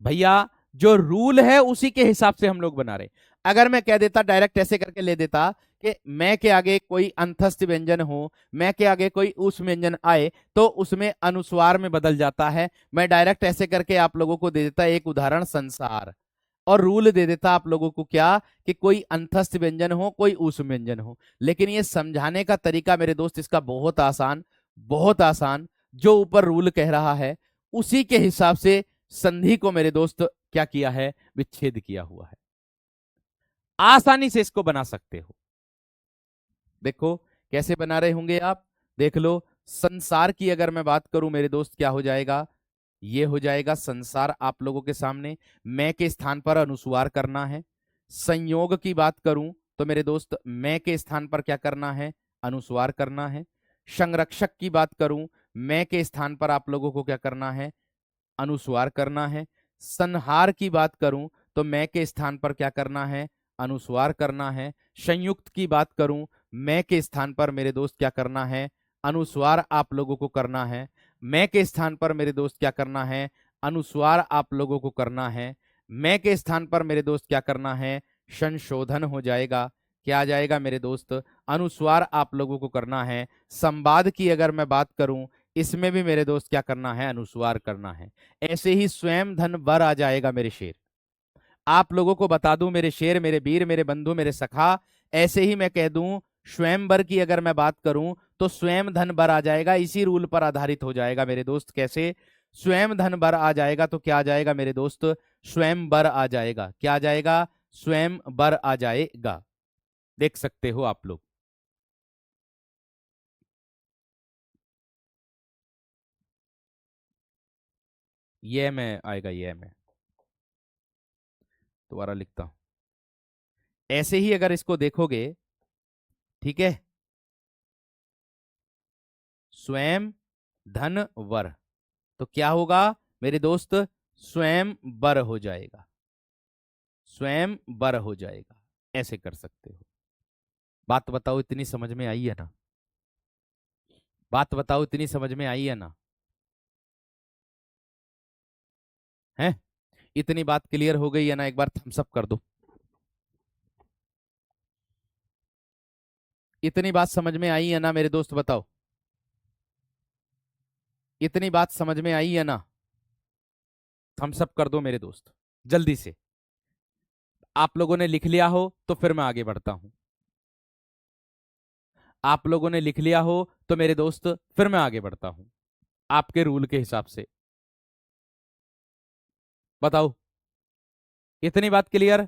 A: भैया, जो रूल है उसी के हिसाब से हम लोग बना रहे। अगर मैं कह देता डायरेक्ट ऐसे करके ले देता कि मैं के आगे कोई अंतस्थ व्यंजन हो, मैं के आगे कोई उस व्यंजन आए तो उसमें अनुस्वार में बदल जाता है, मैं डायरेक्ट ऐसे करके आप लोगों को दे देता एक उदाहरण संसार, और रूल दे देता आप लोगों को क्या कि कोई अंतस्थ व्यंजन हो कोई उस व्यंजन हो। लेकिन ये समझाने का तरीका मेरे दोस्त इसका बहुत आसान, बहुत आसान, जो ऊपर रूल कह रहा है उसी के हिसाब से संधि को मेरे दोस्त क्या किया है, विच्छेद किया हुआ है, आसानी से इसको बना सकते हो। देखो कैसे बना रहे होंगे आप, देख लो। संसार की अगर मैं बात करूं मेरे दोस्त क्या हो जाएगा, ये हो जाएगा संसार आप लोगों के सामने, मैं के स्थान पर अनुस्वार करना है। संयोग की बात करूं तो मेरे दोस्त मैं के स्थान पर क्या करना है, अनुस्वार करना है। संरक्षक की बात करूं, मैं के स्थान पर आप लोगों को क्या करना है, अनुस्वार करना है। संहार की बात करूं तो मैं के स्थान पर क्या करना है, अनुस्वार करना है। संयुक्त की बात करूं, मैं के स्थान पर मेरे दोस्त क्या करना है, अनुस्वार आप लोगों को करना है। मैं के स्थान पर मेरे दोस्त क्या करना है, अनुस्वार आप लोगों को करना है। मैं के स्थान पर मेरे दोस्त क्या करना है, संशोधन हो जाएगा, क्या आ जाएगा मेरे दोस्त, अनुस्वार आप लोगों को करना है। संवाद की अगर मैं बात करूं, इसमें भी मेरे दोस्त क्या करना है, अनुस्वार करना है। ऐसे ही स्वयं धन वर आ जाएगा मेरे शेर, आप लोगों को बता दूं मेरे शेर, मेरे वीर, मेरे बंधु, मेरे सखा, ऐसे ही मैं कह दूं स्वयंवर की अगर मैं बात करूं तो स्वयं धन बर आ जाएगा, इसी रूल पर आधारित हो जाएगा मेरे दोस्त। कैसे, स्वयं धन बर आ जाएगा तो क्या आ जाएगा मेरे दोस्त, स्वयं बर आ जाएगा, क्या आ जाएगा, स्वयं बर आ जाएगा, देख सकते हो आप लोग। ये में आएगा, ये में दोबारा लिखता हूं, ऐसे ही अगर इसको देखोगे, ठीक है, स्वयं धन वर, तो क्या होगा मेरे दोस्त, स्वयं बर हो जाएगा, स्वयं बर हो जाएगा, ऐसे कर सकते हो। बात बताओ, इतनी समझ में आई है ना? बात बताओ, इतनी समझ में आई है ना? है? इतनी बात क्लियर हो गई है ना? एक बार थम्स अप कर दो। इतनी बात समझ में आई है ना मेरे दोस्त? बताओ, इतनी बात समझ में आई है ना? थम्स अप कर दो मेरे दोस्त, जल्दी से। आप लोगों ने लिख लिया हो तो फिर मैं आगे बढ़ता हूं। आप लोगों ने लिख लिया हो तो मेरे दोस्त फिर मैं आगे बढ़ता हूं, आपके रूल के हिसाब से। बताओ, इतनी बात क्लियर?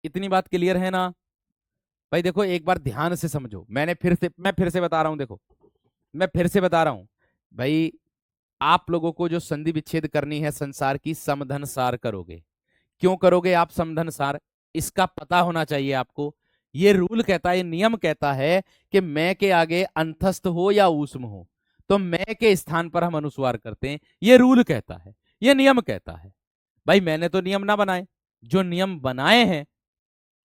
A: इतनी बात क्लियर है ना? भाई देखो, एक बार ध्यान से समझो। मैं फिर से बता रहा हूं, देखो, मैं फिर से बता रहा हूं। भाई, आप लोगों को जो संधि विच्छेद करनी है संसार की, समधन सार करोगे। क्यों करोगे आप समधन सार? इसका पता होना चाहिए आपको। ये रूल कहता है, ये नियम कहता है कि मैं के आगे अंतस्थ हो या ऊष्म हो तो मैं के स्थान पर हम अनुस्वार करते हैं। ये रूल कहता है, ये नियम कहता है। भाई मैंने तो नियम ना बनाए, जो नियम बनाए हैं,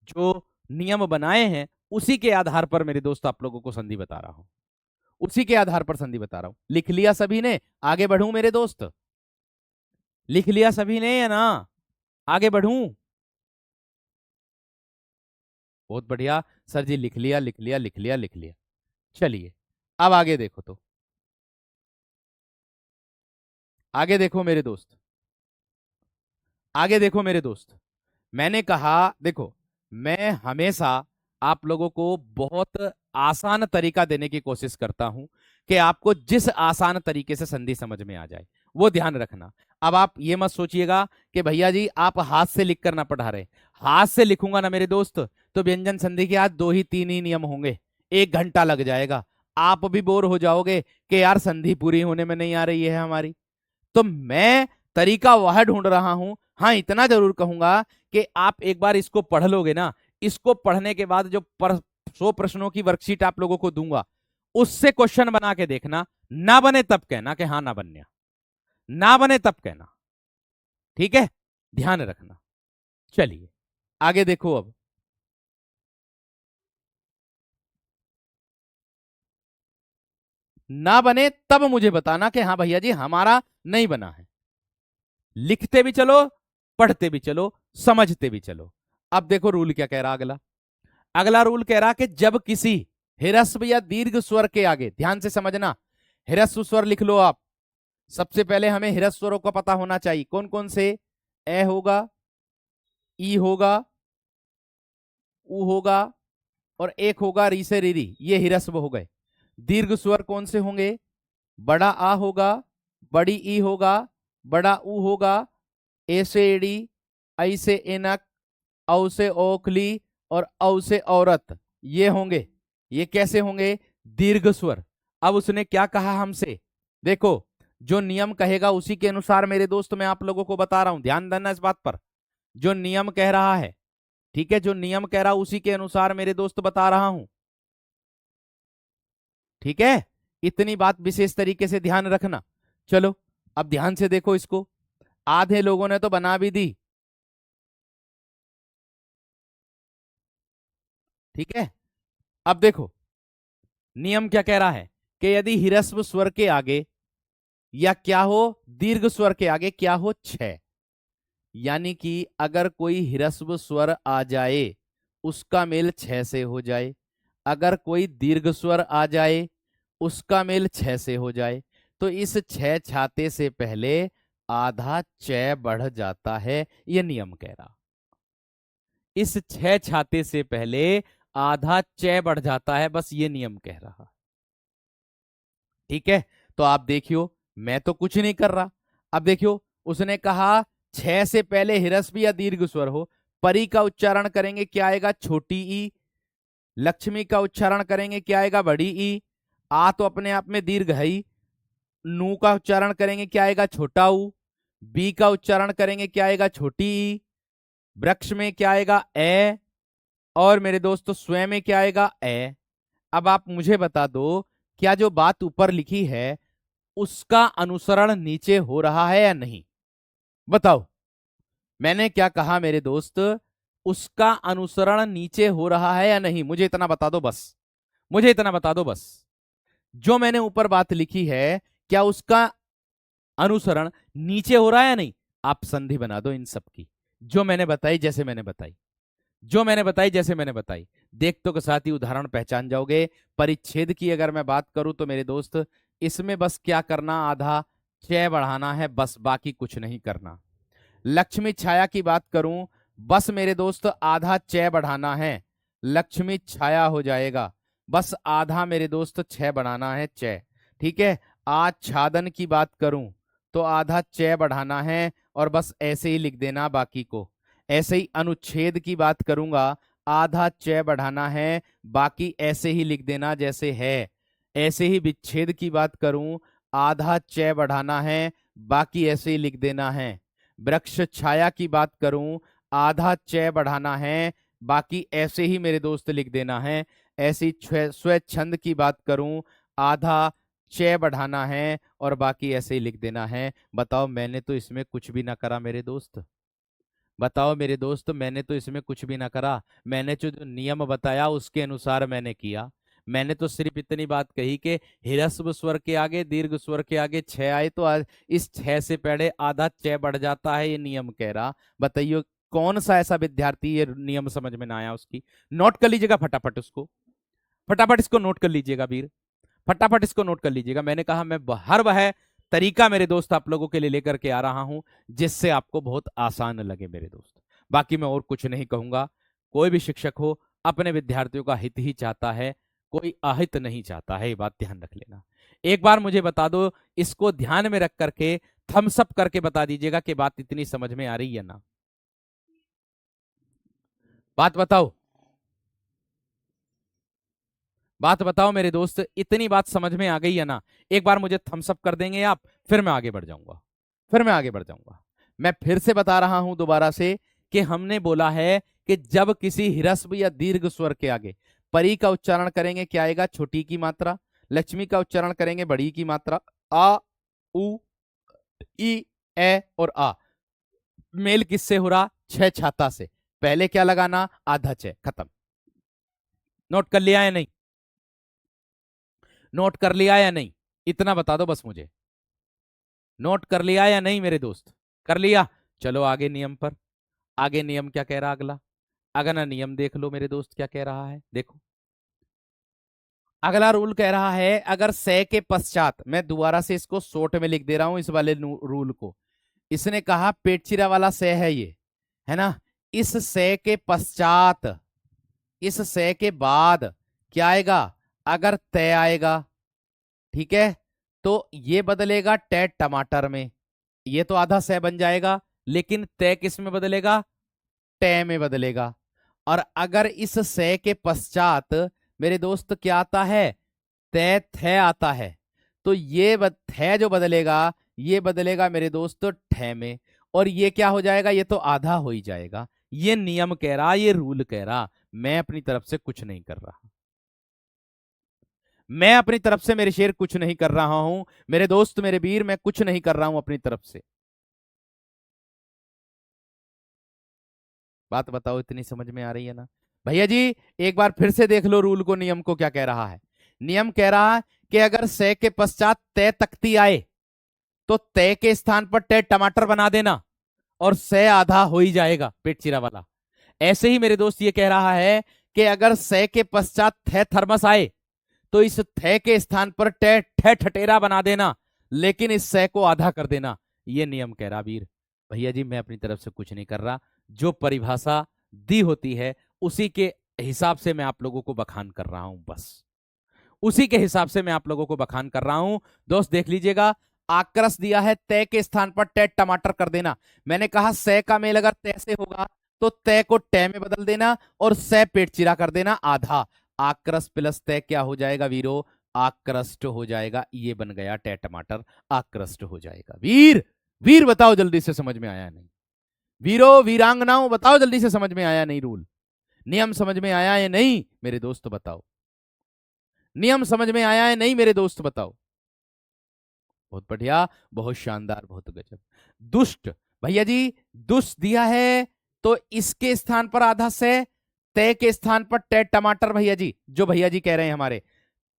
A: जो नियम बनाए हैं उसी के आधार पर मेरे दोस्त आप लोगों को संधि बता रहा हूं। उसी के आधार पर संधि बता रहा हूं। लिख लिया सभी ने? आगे बढ़ूं मेरे दोस्त? लिख लिया सभी ने या ना? आगे बढ़ूं? बहुत बढ़िया सर जी, लिख लिया, लिख लिया, लिख लिया, लिख लिया। चलिए, अब आगे देखो तो। आगे देखो मेरे दोस्त, आगे देखो मेरे दोस्त। मैंने कहा, देखो, मैं हमेशा आप लोगों को बहुत आसान तरीका देने की कोशिश करता हूं कि आपको जिस आसान तरीके से संधि समझ में आ जाए वो ध्यान रखना। अब आप ये मत सोचिएगा कि भैया जी आप हाथ से लिख कर ना पढ़ा रहे। हाथ से लिखूंगा ना मेरे दोस्त तो व्यंजन संधि के आज दो ही तीन ही नियम होंगे, 1 घंटा लग जाएगा। आप भी बोर हो जाओगे कि यार संधि पूरी होने में नहीं आ रही है हमारी। तो मैं तरीका वह ढूंढ रहा हूं। हाँ, इतना जरूर कहूंगा कि आप एक बार इसको पढ़ लोगे ना, इसको पढ़ने के बाद जो 100 प्रश्नों की वर्कशीट आप लोगों को दूंगा उससे क्वेश्चन बना के देखना। ना बने तब कहना कि हाँ ना बनने, ना बने तब कहना। ठीक है, ध्यान रखना। चलिए आगे देखो। अब ना बने तब मुझे बताना कि हाँ भैया जी हमारा नहीं बना है। लिखते भी चलो, पढ़ते भी चलो, समझते भी चलो। अब देखो रूल क्या कह रहा अगला। अगला रूल कह रहा कि जब किसी ह्रस्व या दीर्घ स्वर के आगे, ध्यान से समझना, ह्रस्व स्वर लिख लो आप। सबसे पहले हमें ह्रस्व स्वरों का पता होना चाहिए कौन कौन से। ए होगा, ई होगा, उ होगा, और एक होगा री से रीरी, ये ह्रस्व हो गए। दीर्घ स्वर कौन से होंगे? बड़ा आ होगा, बड़ी ई होगा, बड़ा ऊ होगा, ए से एड़ी, आई से एनक, औ से ओखली, और औ से औरत, ये होंगे। ये कैसे होंगे? दीर्घ स्वर। अब उसने क्या कहा हमसे? देखो, जो नियम कहेगा उसी के अनुसार मेरे दोस्त मैं आप लोगों को बता रहा हूं, ध्यान देना इस बात पर। जो नियम कह रहा है, ठीक है, जो नियम कह रहा उसी के अनुसार मेरे दोस्त बता रहा हूं। ठीक है, इतनी बात विशेष तरीके से ध्यान रखना। चलो अब ध्यान से देखो इसको। आधे लोगों ने तो बना भी दी। ठीक है, अब देखो नियम क्या कह रहा है कि यदि ह्रस्व स्वर के आगे या क्या हो, दीर्घ स्वर के आगे क्या हो, छ, यानी कि अगर कोई ह्रस्व स्वर आ जाए उसका मेल छ से हो जाए, अगर कोई दीर्घ स्वर आ जाए उसका मेल छ से हो जाए, तो इस छ छाते से पहले आधा च बढ़ जाता है, यह नियम कह रहा। इस छ छाते से पहले आधा च बढ़ जाता है, बस ये नियम कह रहा। ठीक है, तो आप देखियो, मैं तो कुछ नहीं कर रहा। अब देखियो, उसने कहा छ से पहले ह्रस्व या दीर्घ स्वर हो। परी का उच्चारण करेंगे क्या आएगा? छोटी ई। लक्ष्मी का उच्चारण करेंगे क्या आएगा? बड़ी ई। आ तो अपने आप में दीर्घ है ही। नू का उच्चारण करेंगे क्या आएगा? छोटा ऊ। बी का उच्चारण करेंगे क्या आएगा? छोटी ई। वृक्ष में क्या आएगा? ए। और मेरे दोस्तों स्वयं में क्या आएगा? ए। अब आप मुझे बता दो, क्या जो बात ऊपर लिखी है उसका अनुसरण नीचे हो रहा है या नहीं? बताओ। मैंने क्या कहा मेरे दोस्त, उसका अनुसरण नीचे हो रहा है या नहीं, मुझे इतना बता दो बस, मुझे इतना बता दो बस। जो मैंने ऊपर बात लिखी है, क्या उसका अनुसरण नीचे हो रहा है या नहीं? आप संधि बना दो इन सब की, जो मैंने बताई, जैसे मैंने बताई, जो मैंने बताई, जैसे मैंने बताई। देखते के साथ ही उदाहरण पहचान जाओगे। परिच्छेद की अगर मैं बात करूं तो मेरे दोस्त, इसमें बस क्या करना, आधा चय बढ़ाना है, बस बाकी कुछ नहीं करना। लक्ष्मी छाया की बात करूं, बस मेरे दोस्त आधा चय बढ़ाना है, लक्ष्मी छाया हो जाएगा। बस आधा मेरे दोस्त छय बढ़ाना है, चय। ठीक है। आच्छादन की बात करूं तो आधा चय बढ़ाना है और बस ऐसे ही लिख देना बाकी को। ऐसे ही अनुच्छेद की बात करूंगा, आधा चय बढ़ाना है, बाकी ऐसे ही लिख देना जैसे है। ऐसे ही विच्छेद की बात करूं, आधा चय बढ़ाना है, बाकी ऐसे ही लिख देना है। वृक्ष छाया की बात करूं, आधा चय बढ़ाना है, बाकी ऐसे ही मेरे दोस्त लिख देना है। ऐसी स्वच्छंद की बात करूं, आधा चय बढ़ाना है और बाकी ऐसे ही लिख देना है। बताओ, मैंने तो इसमें कुछ भी ना करा मेरे दोस्त। बताओ मेरे दोस्त, मैंने तो इसमें कुछ भी ना करा। मैंने जो नियम बताया उसके अनुसार मैंने किया। मैंने तो सिर्फ इतनी बात कही कि ह्रस्व स्वर के आगे दीर्घ स्वर के आगे छह आए तो इस छह से पहले आधा चय बढ़ जाता है, ये नियम कह रहा। बताइए कौन सा ऐसा विद्यार्थी ये नियम समझ में ना आया उसकी। नोट कर लीजिएगा फटाफट उसको, फटाफट इसको नोट कर लीजिएगा वीर, फटाफट इसको नोट कर लीजिएगा। मैंने कहा मैं हर वह तरीका मेरे दोस्त आप लोगों के लिए लेकर के आ रहा हूं जिससे आपको बहुत आसान लगे मेरे दोस्त। बाकी मैं और कुछ नहीं कहूंगा। कोई भी शिक्षक हो अपने विद्यार्थियों का हित ही चाहता है, कोई अहित नहीं चाहता है, ये बात ध्यान रख लेना। एक बार मुझे बता दो, इसको ध्यान में रख करके थम्स अप करके बता दीजिएगा कि बात इतनी समझ में आ रही है ना। बात बताओ, बात बताओ मेरे दोस्त, इतनी बात समझ में आ गई है ना? एक बार मुझे थम्स अप कर देंगे आप, फिर मैं आगे बढ़ जाऊंगा, फिर मैं आगे बढ़ जाऊंगा। मैं फिर से बता रहा हूं दोबारा से कि हमने बोला है कि जब किसी ह्रस्व या दीर्घ स्वर के आगे परी का उच्चारण करेंगे, क्या आएगा? छोटी की मात्रा। लक्ष्मी का उच्चारण करेंगे, बड़ी की मात्रा। आ, उ, ई, ए और आ। मेल किससे हो रहा? छह छाता से। पहले क्या लगाना? आधा छह, खत्म। नोट कर लिया या नहीं? नोट कर लिया या नहीं? इतना बता दो बस मुझे। नोट कर लिया या नहीं मेरे दोस्त? कर लिया? चलो आगे नियम पर। आगे नियम क्या कह रहा अगला? अगला नियम देख लो मेरे दोस्त, क्या कह रहा है देखो। अगला रूल कह रहा है, अगर से के पश्चात, मैं दोबारा से इसको शॉर्ट में लिख दे रहा हूं इस वाले रूल को। इसने कहा पेटचिरा वाला से है ये, है ना? इस से के पश्चात, इस से के बाद क्या आएगा? अगर तय आएगा, ठीक है, तो ये बदलेगा टे टमाटर में। ये तो आधा सह बन जाएगा, लेकिन तय किस में बदलेगा? टे में बदलेगा। और अगर इस से के पश्चात मेरे दोस्त क्या आता है? तय थे आता है, तो ये थे जो बदलेगा, ये बदलेगा मेरे दोस्त ठे में। और ये क्या हो जाएगा? ये तो आधा हो ही जाएगा। ये नियम कह रहा, ये रूल कह रहा, मैं अपनी तरफ से कुछ नहीं कर रहा। मैं अपनी तरफ से मेरे शेर कुछ नहीं कर रहा हूं मेरे दोस्त, मेरे वीर, मैं कुछ नहीं कर रहा हूं अपनी तरफ से। बात बताओ, इतनी समझ में आ रही है ना? भैया जी एक बार फिर से देख लो रूल को, नियम को क्या कह रहा है। नियम कह रहा है कि अगर से के पश्चात तय तख्ती आए तो तय के स्थान पर तय टमाटर बना देना और से आधा हो ही जाएगा पेट चिरा वाला। ऐसे ही मेरे दोस्त ये कह रहा है कि अगर से के पश्चात थे थर्मस आए तो इस थे के स्थान पर टे ठे ठटेरा बना देना, लेकिन इस से को आधा कर देना। ये नियम कह रहा वीर। भैया जी मैं अपनी तरफ से कुछ नहीं कर रहा, जो परिभाषा दी होती है उसी के हिसाब से मैं आप लोगों को बखान कर रहा हूं, बस उसी के हिसाब से मैं आप लोगों को बखान कर रहा हूं। दोस्त देख लीजिएगा, आक्रस दिया है तय के स्थान पर टे टमाटर कर देना। मैंने कहा से का मेल अगर तय से होगा तो तय को टे में बदल देना और से पेट चिरा कर देना आधा। आक्रस प्लस तय क्या हो जाएगा वीरो? आक्रस्ट हो जाएगा। ये बन गया टे टमाटर, आक्रस्ट हो जाएगा। वीर, वीर बताओ जल्दी से समझ में आया नहीं? वीरो वीरांगनाओं बताओ जल्दी से समझ में आया नहीं? रूल नियम समझ में आया या नहीं मेरे दोस्त बताओ? नियम समझ में आया है नहीं मेरे दोस्त बताओ? बहुत बढ़िया, बहुत शानदार, बहुत गजब। दुष्ट भैया जी दुस दिया है तो इसके स्थान पर आधा से, तय के स्थान पर टे टमाटर भैया जी, जो भैया जी कह रहे हैं हमारे।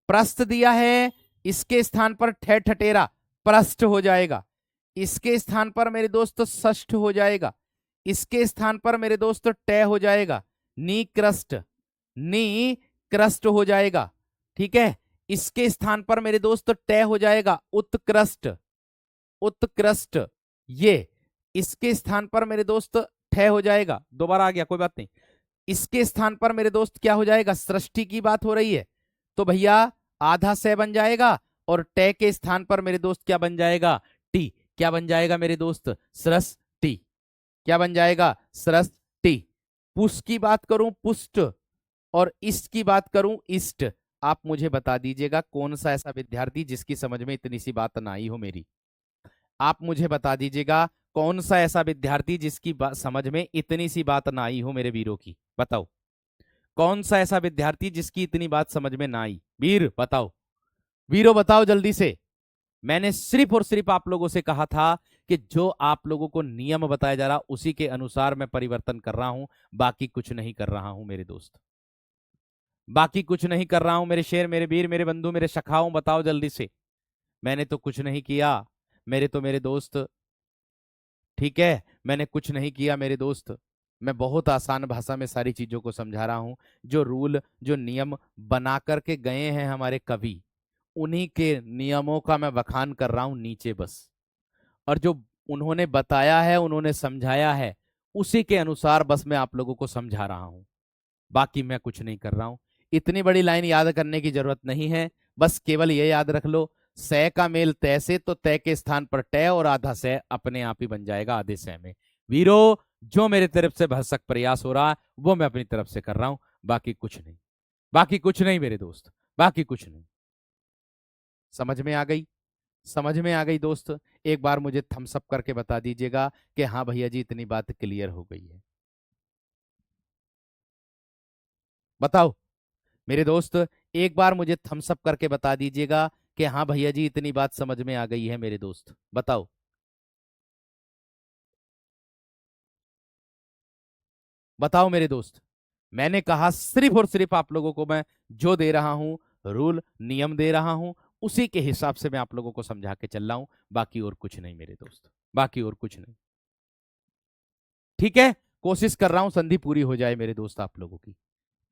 A: प्रस्थ दिया है, इसके स्थान पर ठे ठटेरा प्रस्थ हो जाएगा। इसके स्थान पर मेरे दोस्त षष्ठ हो जाएगा। इसके स्थान पर मेरे दोस्त टे हो जाएगा। नी क्रस्ट, नी क्रस्ट हो जाएगा। ठीक है, इसके स्थान पर मेरे दोस्त टे हो जाएगा उत्कृष्ट, उत्कृष्ट। ये इसके स्थान पर मेरे दोस्त ठे हो जाएगा, दोबारा आ गया कोई बात नहीं। इसके स्थान पर मेरे दोस्त क्या हो जाएगा, सृष्टि की बात हो रही है तो भैया आधा से बन जाएगा, और टे के स्थान पर मेरे दोस्त क्या बन जाएगा, टी। क्या बन जाएगा मेरे दोस्त, सृष्टि। क्या बन जाएगा, सृष्टि। पुष की बात करूं पुष्ट, और इष्ट की बात करूं इष्ट। आप मुझे बता दीजिएगा कौन सा ऐसा विद्यार्थी जिसकी समझ में इतनी सी बात ना आई हो मेरी। आप मुझे बता दीजिएगा कौन सा ऐसा विद्यार्थी जिसकी समझ में इतनी सी बात ना आई हो मेरे वीरों की, बताओ। कौन सा ऐसा विद्यार्थी जिसकी इतनी बात समझ में ना आई, वीर बताओ, वीरों बताओ जल्दी से। मैंने सिर्फ और सिर्फ आप लोगों से कहा था कि जो आप लोगों को नियम बताया जा रहा उसी के अनुसार मैं परिवर्तन कर रहा हूं, बाकी कुछ नहीं कर रहा हूं मेरे दोस्त, बाकी कुछ नहीं कर रहा हूं मेरे शेर, मेरे वीर, मेरे बंधु, मेरे सखाओं, बताओ जल्दी से। मैंने तो कुछ नहीं किया मेरे दोस्त, ठीक है, मैंने कुछ नहीं किया मेरे दोस्त। मैं बहुत आसान भाषा में सारी चीजों को समझा रहा हूं। जो रूल, जो नियम बना करके गए हैं हमारे कवि, उन्हीं के नियमों का मैं बखान कर रहा हूं नीचे बस। और जो उन्होंने बताया है, उन्होंने समझाया है, उसी के अनुसार बस मैं आप लोगों को समझा रहा हूं, बाकी मैं कुछ नहीं कर रहा हूं। इतनी बड़ी लाइन याद करने की जरूरत नहीं है, बस केवल ये याद रख लो, से का मेल तय से, तो तय के स्थान पर टय और आधा से अपने आप ही बन जाएगा आधे से में। वीरो, जो मेरे तरफ से भरसक प्रयास हो रहा है वो मैं अपनी तरफ से कर रहा हूं, बाकी कुछ नहीं, बाकी कुछ नहीं मेरे दोस्त, बाकी कुछ नहीं। समझ में आ गई, समझ में आ गई दोस्त। एक बार मुझे थम्स अप करके बता दीजिएगा कि हाँ भैया जी इतनी बात क्लियर हो गई है, बताओ मेरे दोस्त। एक बार मुझे थम्स अप करके बता दीजिएगा कि हाँ भैया जी इतनी बात समझ में आ गई है मेरे दोस्त, बताओ। बताओ मेरे दोस्त। मैंने कहा सिर्फ और सिर्फ आप लोगों को मैं जो दे रहा हूं, रूल नियम दे रहा हूं, उसी के हिसाब से मैं आप लोगों को समझा के चल रहा हूं, बाकी और कुछ नहीं मेरे दोस्त, बाकी और कुछ नहीं। ठीक है, कोशिश कर रहा हूं संधि पूरी हो जाए मेरे दोस्त आप लोगों की।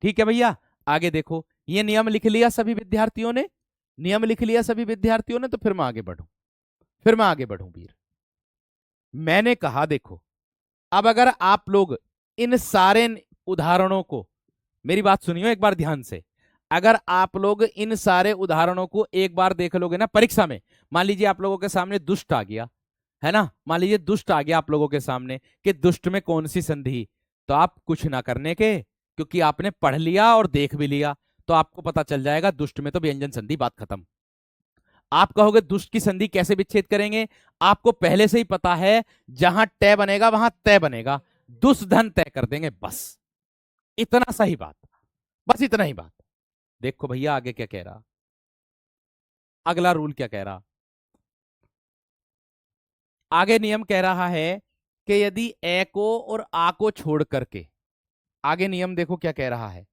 A: ठीक है भैया, आगे देखो, ये नियम लिख लिया सभी विद्यार्थियों ने, नियम लिख लिया सभी विद्यार्थियों ने, तो फिर मैं आगे बढ़ूं, फिर मैं आगे बढ़ूं वीर। मैंने कहा देखो, अब अगर आप लोग इन सारे उदाहरणों को, मेरी बात सुनियो एक बार ध्यान से, अगर आप लोग इन सारे उदाहरणों को एक बार देख लोगे ना परीक्षा में, मान लीजिए आप लोगों के सामने दुष्ट आ गया है ना, मान लीजिए दुष्ट आ गया आप लोगों के सामने कि दुष्ट में कौन सी संधि, तो आप कुछ ना करने के, क्योंकि आपने पढ़ लिया और देख भी लिया, तो आपको पता चल जाएगा दुष्ट में तो व्यंजन संधि, बात खत्म। आप कहोगे दुष्ट की संधि कैसे विच्छेद करेंगे, आपको पहले से ही पता है, जहां तय बनेगा वहां तय बनेगा, दुष्धन तय कर देंगे, बस इतना सही बात, बस इतना ही बात। देखो भैया आगे क्या कह रहा, अगला रूल क्या कह रहा, आगे नियम कह रहा है कि यदि ए को और आ को छोड़ करके, आगे नियम देखो क्या कह रहा है,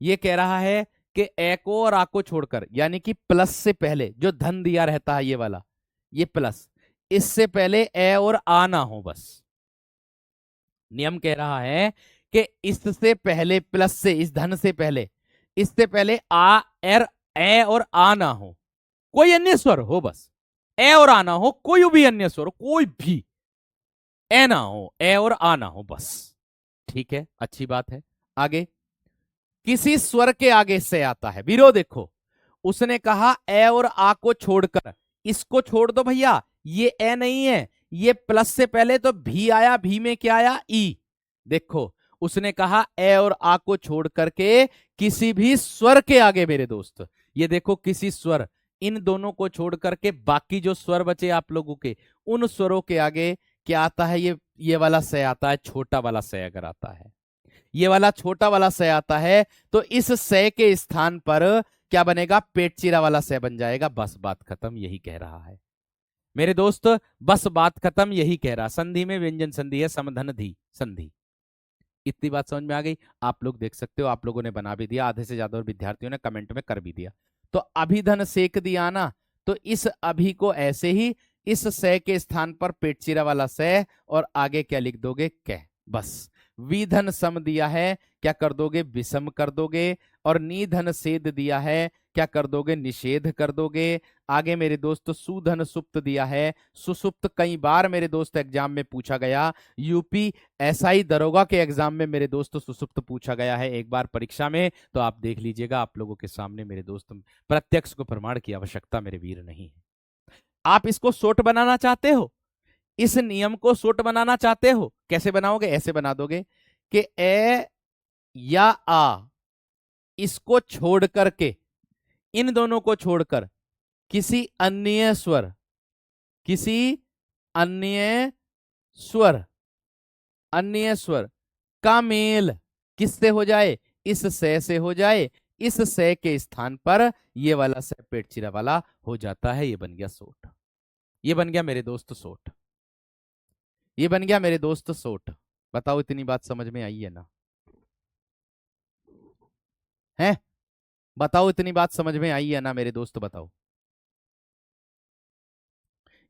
A: ये कह रहा है कि ए को और आ को छोड़कर, यानी कि प्लस से पहले जो धन दिया रहता है ये वाला, ये प्लस, इससे पहले ए और आ ना हो, बस नियम कह रहा है कि इससे पहले, प्लस से, इस धन से पहले, इससे पहले आ एर ए और आ ना हो, कोई अन्य स्वर हो, बस ए और आ ना हो, कोई भी अन्य स्वर हो, कोई भी ए ना हो, ए और आ ना हो, बस ठीक है, अच्छी बात है। आगे किसी स्वर के आगे से आता है, वीरो देखो, उसने कहा ए और आ को छोड़कर, इसको छोड़ दो भैया, ये ए नहीं है, ये प्लस से पहले तो भी आया, भी में क्या आया, ई। देखो उसने कहा ए और आ को छोड़ करके किसी भी स्वर के आगे मेरे दोस्त, ये देखो किसी स्वर, इन दोनों को छोड़ करके बाकी जो स्वर बचे आप लोगों के, उन स्वरों के आगे क्या आता है, ये वाला से आता है, छोटा वाला से अगर आता है, ये वाला छोटा वाला से आता है, तो इस से के स्थान पर क्या बनेगा, पेट चीरा वाला से बन जाएगा, बस बात खत्म, यही कह रहा है। मेरे दोस्त बस बात खत्म, यही कह रहा, संधि में व्यंजन संधि है, समधन धी संधि। इतनी बात समझ में आ गई? आप लोग देख सकते हो, आप लोगों ने बना भी दिया, आधे से ज्यादा और विद्यार्थियों ने कमेंट में कर भी दिया। तो अभिधन सेक दिया ना, तो इस अभी को ऐसे ही इस से के स्थान पर पेटचिरा वाला से और आगे क्या लिख दोगे, कह, बस। विधन सम दिया है, क्या कर दोगे, विषम कर दोगे। और निधन सेद दिया है, क्या कर दोगे, निषेध कर दोगे। आगे मेरे दोस्त सुधन सुप्त दिया है, सुसुप्त कई बार मेरे दोस्त एग्जाम में पूछा गया, यूपी एसआई दरोगा के एग्जाम में मेरे दोस्त सुसुप्त पूछा गया है एक बार परीक्षा में, तो आप देख लीजिएगा आप लोगों के सामने मेरे दोस्त, प्रत्यक्ष को प्रमाण की आवश्यकता मेरे वीर नहीं है। आप इसको शॉर्ट बनाना चाहते हो, इस नियम को शॉर्ट बनाना चाहते हो, कैसे बनाओगे, ऐसे बना दोगे कि ए या आ, इसको छोड़ करके, इन दोनों को छोड़कर किसी अन्य स्वर, किसी अन्य स्वर, अन्य स्वर का मेल किससे हो जाए, इस से हो जाए, इस से के स्थान पर ये वाला से पेट चिरा वाला हो जाता है, ये बन गया सोट। ये बन गया मेरे दोस्त सोट, ये बन गया मेरे दोस्त सोट। बताओ इतनी बात समझ में आई है ना, है? बताओ इतनी बात समझ में आई है ना मेरे दोस्त, बताओ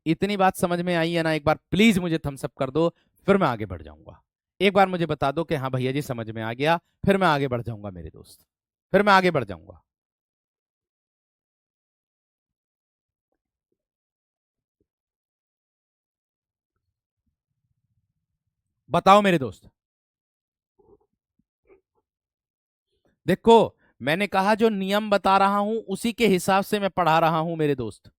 A: इतनी बात समझ में आई है ना? एक बार प्लीज मुझे थम्स अप कर दो, फिर मैं आगे बढ़ जाऊंगा। एक बार मुझे बता दो कि हाँ भैया जी समझ में आ गया, फिर मैं आगे बढ़ जाऊंगा मेरे दोस्त, फिर मैं आगे बढ़ जाऊंगा। बताओ मेरे दोस्त। देखो, मैंने कहा जो नियम बता रहा हूं उसी के हिसाब से मैं पढ़ा रहा हूं मेरे दोस्त।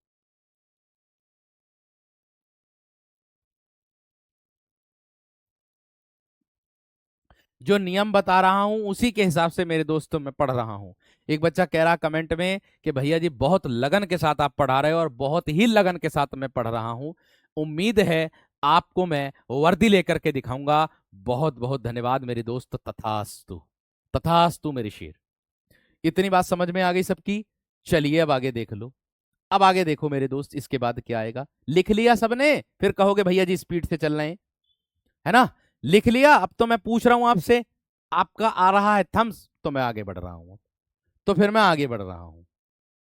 A: जो नियम बता रहा हूं उसी के हिसाब से मेरे दोस्तों मैं पढ़ रहा हूं। एक बच्चा कह रहा कमेंट में कि भैया जी बहुत लगन के साथ आप पढ़ा रहे हो, और बहुत ही लगन के साथ मैं पढ़ रहा हूं। उम्मीद है आपको मैं वर्दी लेकर के दिखाऊंगा। बहुत बहुत धन्यवाद मेरे दोस्त, तथास्तु, तथास्तु मेरे शेर। इतनी बात समझ में आ गई सबकी? चलिए अब आगे देख लो। अब आगे देखो मेरे दोस्त, इसके बाद क्या आएगा, लिख लिया सबने? फिर कहोगे भैया जी स्पीड से चल रहे हैं, है ना? लिख लिया? अब तो मैं पूछ रहा हूं आपसे, आपका आ रहा है थम्स तो मैं आगे बढ़ रहा हूं, तो फिर मैं आगे बढ़ रहा हूं।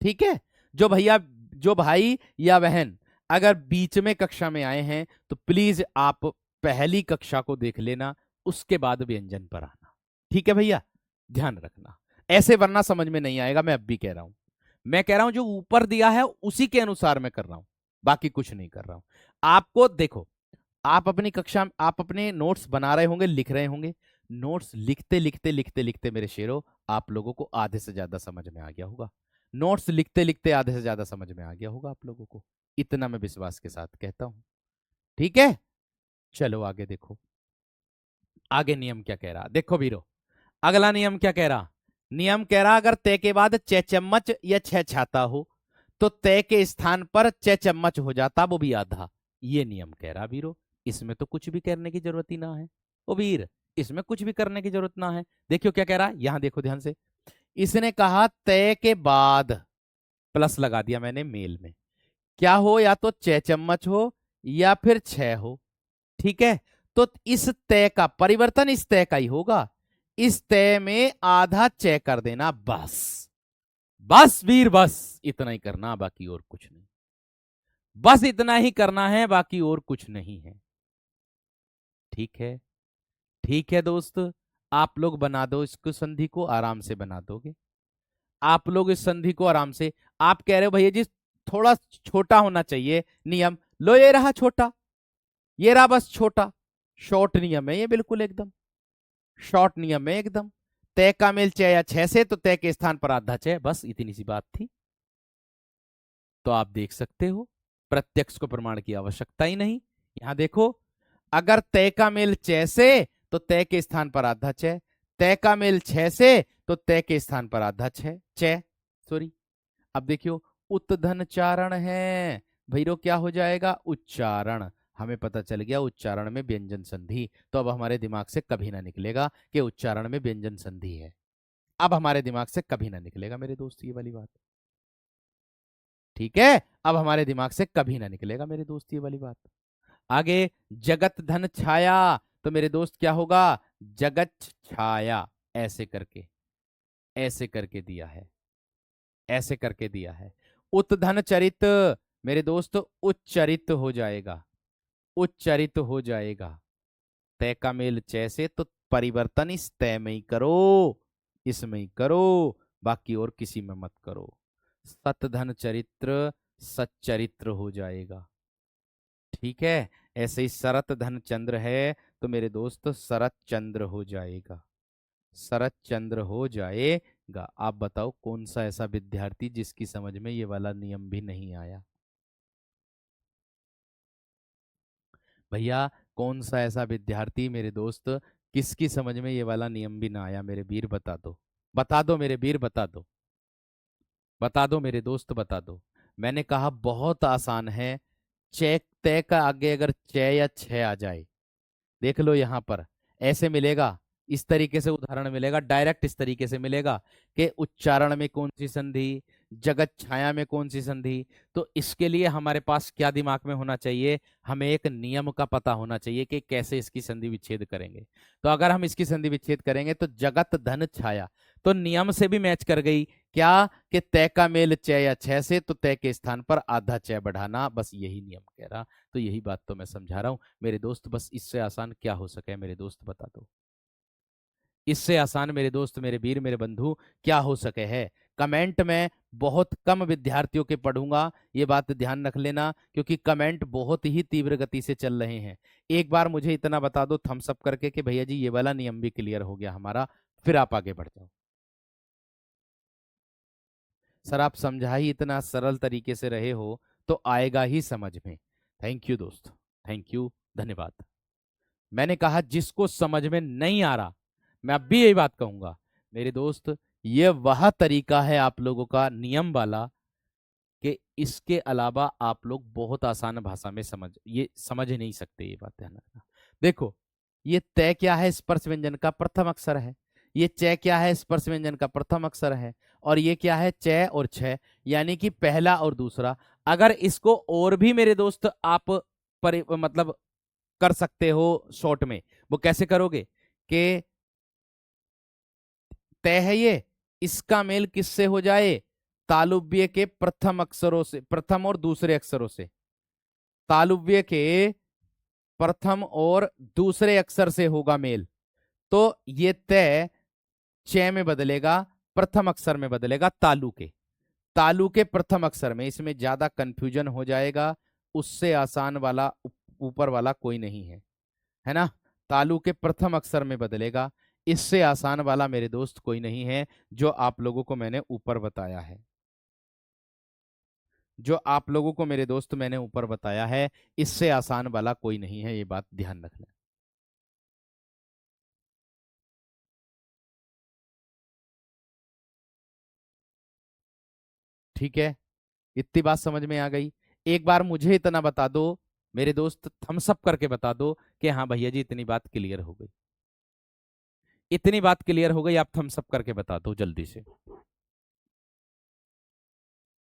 A: ठीक है? जो भैया, जो भाई या बहन अगर बीच में कक्षा में आए हैं तो प्लीज आप पहली कक्षा को देख लेना, उसके बाद व्यंजन पर आना। ठीक है भैया? ध्यान रखना, ऐसे वरना समझ में नहीं आएगा। मैं अब भी कह रहा हूं, मैं कह रहा हूं जो ऊपर दिया है उसी के अनुसार मैं कर रहा हूं, बाकी कुछ नहीं कर रहा हूं। आपको देखो, आप अपनी कक्षा, आप अपने नोट्स बना रहे होंगे, लिख रहे होंगे, नोट्स लिखते लिखते लिखते लिखते मेरे शेरों, आप लोगों को आधे से ज्यादा समझ में आ गया होगा। नोट्स लिखते लिखते आधे से ज्यादा समझ में आ गया होगा आप लोगों को, इतना मैं विश्वास के साथ कहता हूं। ठीक है? चलो आगे देखो, आगे नियम क्या कह रहा, देखो वीरो। अगला नियम क्या कह रहा? नियम कह रहा अगर तय के बाद चे चम्मच या छह छाता हो तो तय के स्थान पर चे चम्मच हो जाता, वो भी आधा। ये नियम कह रहा वीरो, इसमें तो कुछ भी करने की जरूरत ही ना है। ओ वीर, इसमें कुछ भी करने की जरूरत ना है। देखियो क्या कह रहा है, यहां देखो ध्यान से। इसने कहा तय के बाद, प्लस लगा दिया मैंने मेल में, क्या हो, या तो चे चम्मच हो या फिर छह हो। ठीक है? तो इस तय का परिवर्तन इस तय का ही होगा, इस तय में आधा चय कर देना, बस। बस वीर, बस इतना ही करना, बाकी और कुछ नहीं। बस इतना ही करना है, बाकी और कुछ नहीं है। ठीक है? ठीक है दोस्त, आप लोग बना दो इसको, संधि को आराम से बना दोगे आप लोग इस संधि को आराम से। आप कह रहे हो भैया जी थोड़ा छोटा होना चाहिए नियम, लो ये रहा छोटा, ये रहा बस छोटा। शॉर्ट नियम है ये, बिल्कुल एकदम शॉर्ट नियम है एकदम। तय का मेल चय या छह से, तो तय के स्थान पर आधा चय, बस इतनी सी बात थी। तो आप देख सकते हो, प्रत्यक्ष को प्रमाण की आवश्यकता ही नहीं। यहां देखो, अगर तय का मेल चय से तो तय के स्थान पर आधा चय, तय का मेल छह से तो तय के स्थान पर आधा छय चय, सॉरी। अब देखियो, उत्धन चारण है भैरो, क्या हो जाएगा, उच्चारण। हमें पता चल गया उच्चारण में व्यंजन संधि, तो अब हमारे दिमाग से कभी ना निकलेगा कि उच्चारण में व्यंजन संधि है। अब हमारे दिमाग से कभी ना निकलेगा मेरे दोस्त ये वाली बात। ठीक है, अब हमारे दिमाग से कभी ना निकलेगा मेरे दोस्त ये वाली बात। आगे, जगत धन छाया, तो मेरे दोस्त क्या होगा, जगत छाया, ऐसे करके, ऐसे करके दिया है, ऐसे करके दिया है। उत्धन चरित, मेरे दोस्त उच्चरित हो जाएगा, उच्चरित हो जाएगा। तय का मेल च से, तो परिवर्तन इस तय में ही करो, इसमें ही करो, बाकी और किसी में मत करो। सतधन चरित्र सच्चरित्र हो जाएगा। ठीक है, ऐसे ही शरत धन चंद्र है, तो मेरे दोस्त शरत चंद्र हो जाएगा, शरत चंद्र हो जाएगा। आप बताओ कौन सा ऐसा विद्यार्थी जिसकी समझ में ये वाला नियम भी नहीं आया। भैया, कौन सा ऐसा विद्यार्थी मेरे दोस्त किसकी समझ में ये वाला नियम भी ना आया, मेरे वीर बता दो, बता दो मेरे वीर, बता दो, बता दो मेरे दोस्त, बता दो। मैंने कहा बहुत आसान है। चेक तय का आगे अगर च या छ आ जाए, देख लो यहां पर, ऐसे मिलेगा, इस तरीके से उदाहरण मिलेगा, डायरेक्ट इस तरीके से मिलेगा कि उच्चारण में कौन सी संधि, जगत छाया में कौन सी संधि। तो इसके लिए हमारे पास क्या दिमाग में होना चाहिए, हमें एक नियम का पता होना चाहिए कि कैसे इसकी संधि विच्छेद करेंगे। तो अगर हम इसकी संधि विच्छेद करेंगे तो जगत धन छाया, तो नियम से भी मैच कर गई, क्या कि तय का मेल च या छ से, तो तय के स्थान पर आधा च बढ़ाना, बस यही नियम कह रहा। तो यही बात तो मैं समझा रहा हूं मेरे दोस्त, बस इससे आसान क्या हो सके मेरे दोस्त, बता दो। इससे आसान मेरे दोस्त, मेरे वीर, मेरे बंधु, क्या हो सके है। कमेंट में बहुत कम विद्यार्थियों के पढ़ूंगा, ये बात ध्यान रख लेना, क्योंकि कमेंट बहुत ही तीव्र गति से चल रहे हैं। एक बार मुझे इतना बता दो थम्स अप करके कि भैया जी ये वाला नियम भी क्लियर हो गया हमारा, फिर आप आगे बढ़ जाओ। सर आप समझा ही इतना सरल तरीके से रहे हो तो आएगा ही समझ में। थैंक यू दोस्त, थैंक यू, धन्यवाद। मैंने कहा जिसको समझ में नहीं आ रहा, मैं अब भी यही बात कहूंगा मेरे दोस्त, ये वह तरीका है आप लोगों का नियम वाला, कि इसके अलावा आप लोग बहुत आसान भाषा में समझ नहीं सकते, ये बात ध्यान रखना। देखो, ये तय क्या है, स्पर्श व्यंजन का प्रथम अक्षर है, ये च क्या है, स्पर्श व्यंजन का प्रथम अक्षर है, और ये क्या है, च और छ, यानी कि पहला और दूसरा। अगर इसको और भी मेरे दोस्त आप मतलब कर सकते हो शॉर्ट में, वो कैसे करोगे कि तय है ये, इसका मेल किससे हो जाए, तालुव्य के प्रथम अक्षरों से, प्रथम और दूसरे अक्षरों से, तालुव्य के प्रथम और दूसरे अक्षर से होगा मेल। तो ये तय च में बदलेगा, प्रथम अक्षर में बदलेगा, तालु के, तालु के प्रथम अक्षर में। इसमें ज्यादा कंफ्यूजन हो जाएगा, उससे आसान वाला ऊपर वाला कोई नहीं है ना। तालु के प्रथम अक्षर में बदलेगा, इससे आसान वाला मेरे दोस्त कोई नहीं है, जो आप लोगों को मैंने ऊपर बताया है, जो आप लोगों को मेरे दोस्त मैंने ऊपर बताया है, इससे आसान वाला कोई नहीं है, ये बात ध्यान रख लें। ठीक है, इतनी बात समझ में आ गई। एक बार मुझे इतना बता दो मेरे दोस्त, थम्स अप करके बता दो कि हाँ भैया जी इतनी बात क्लियर हो गई, इतनी बात क्लियर हो गई, आप थम्स अप करके बता दो जल्दी से।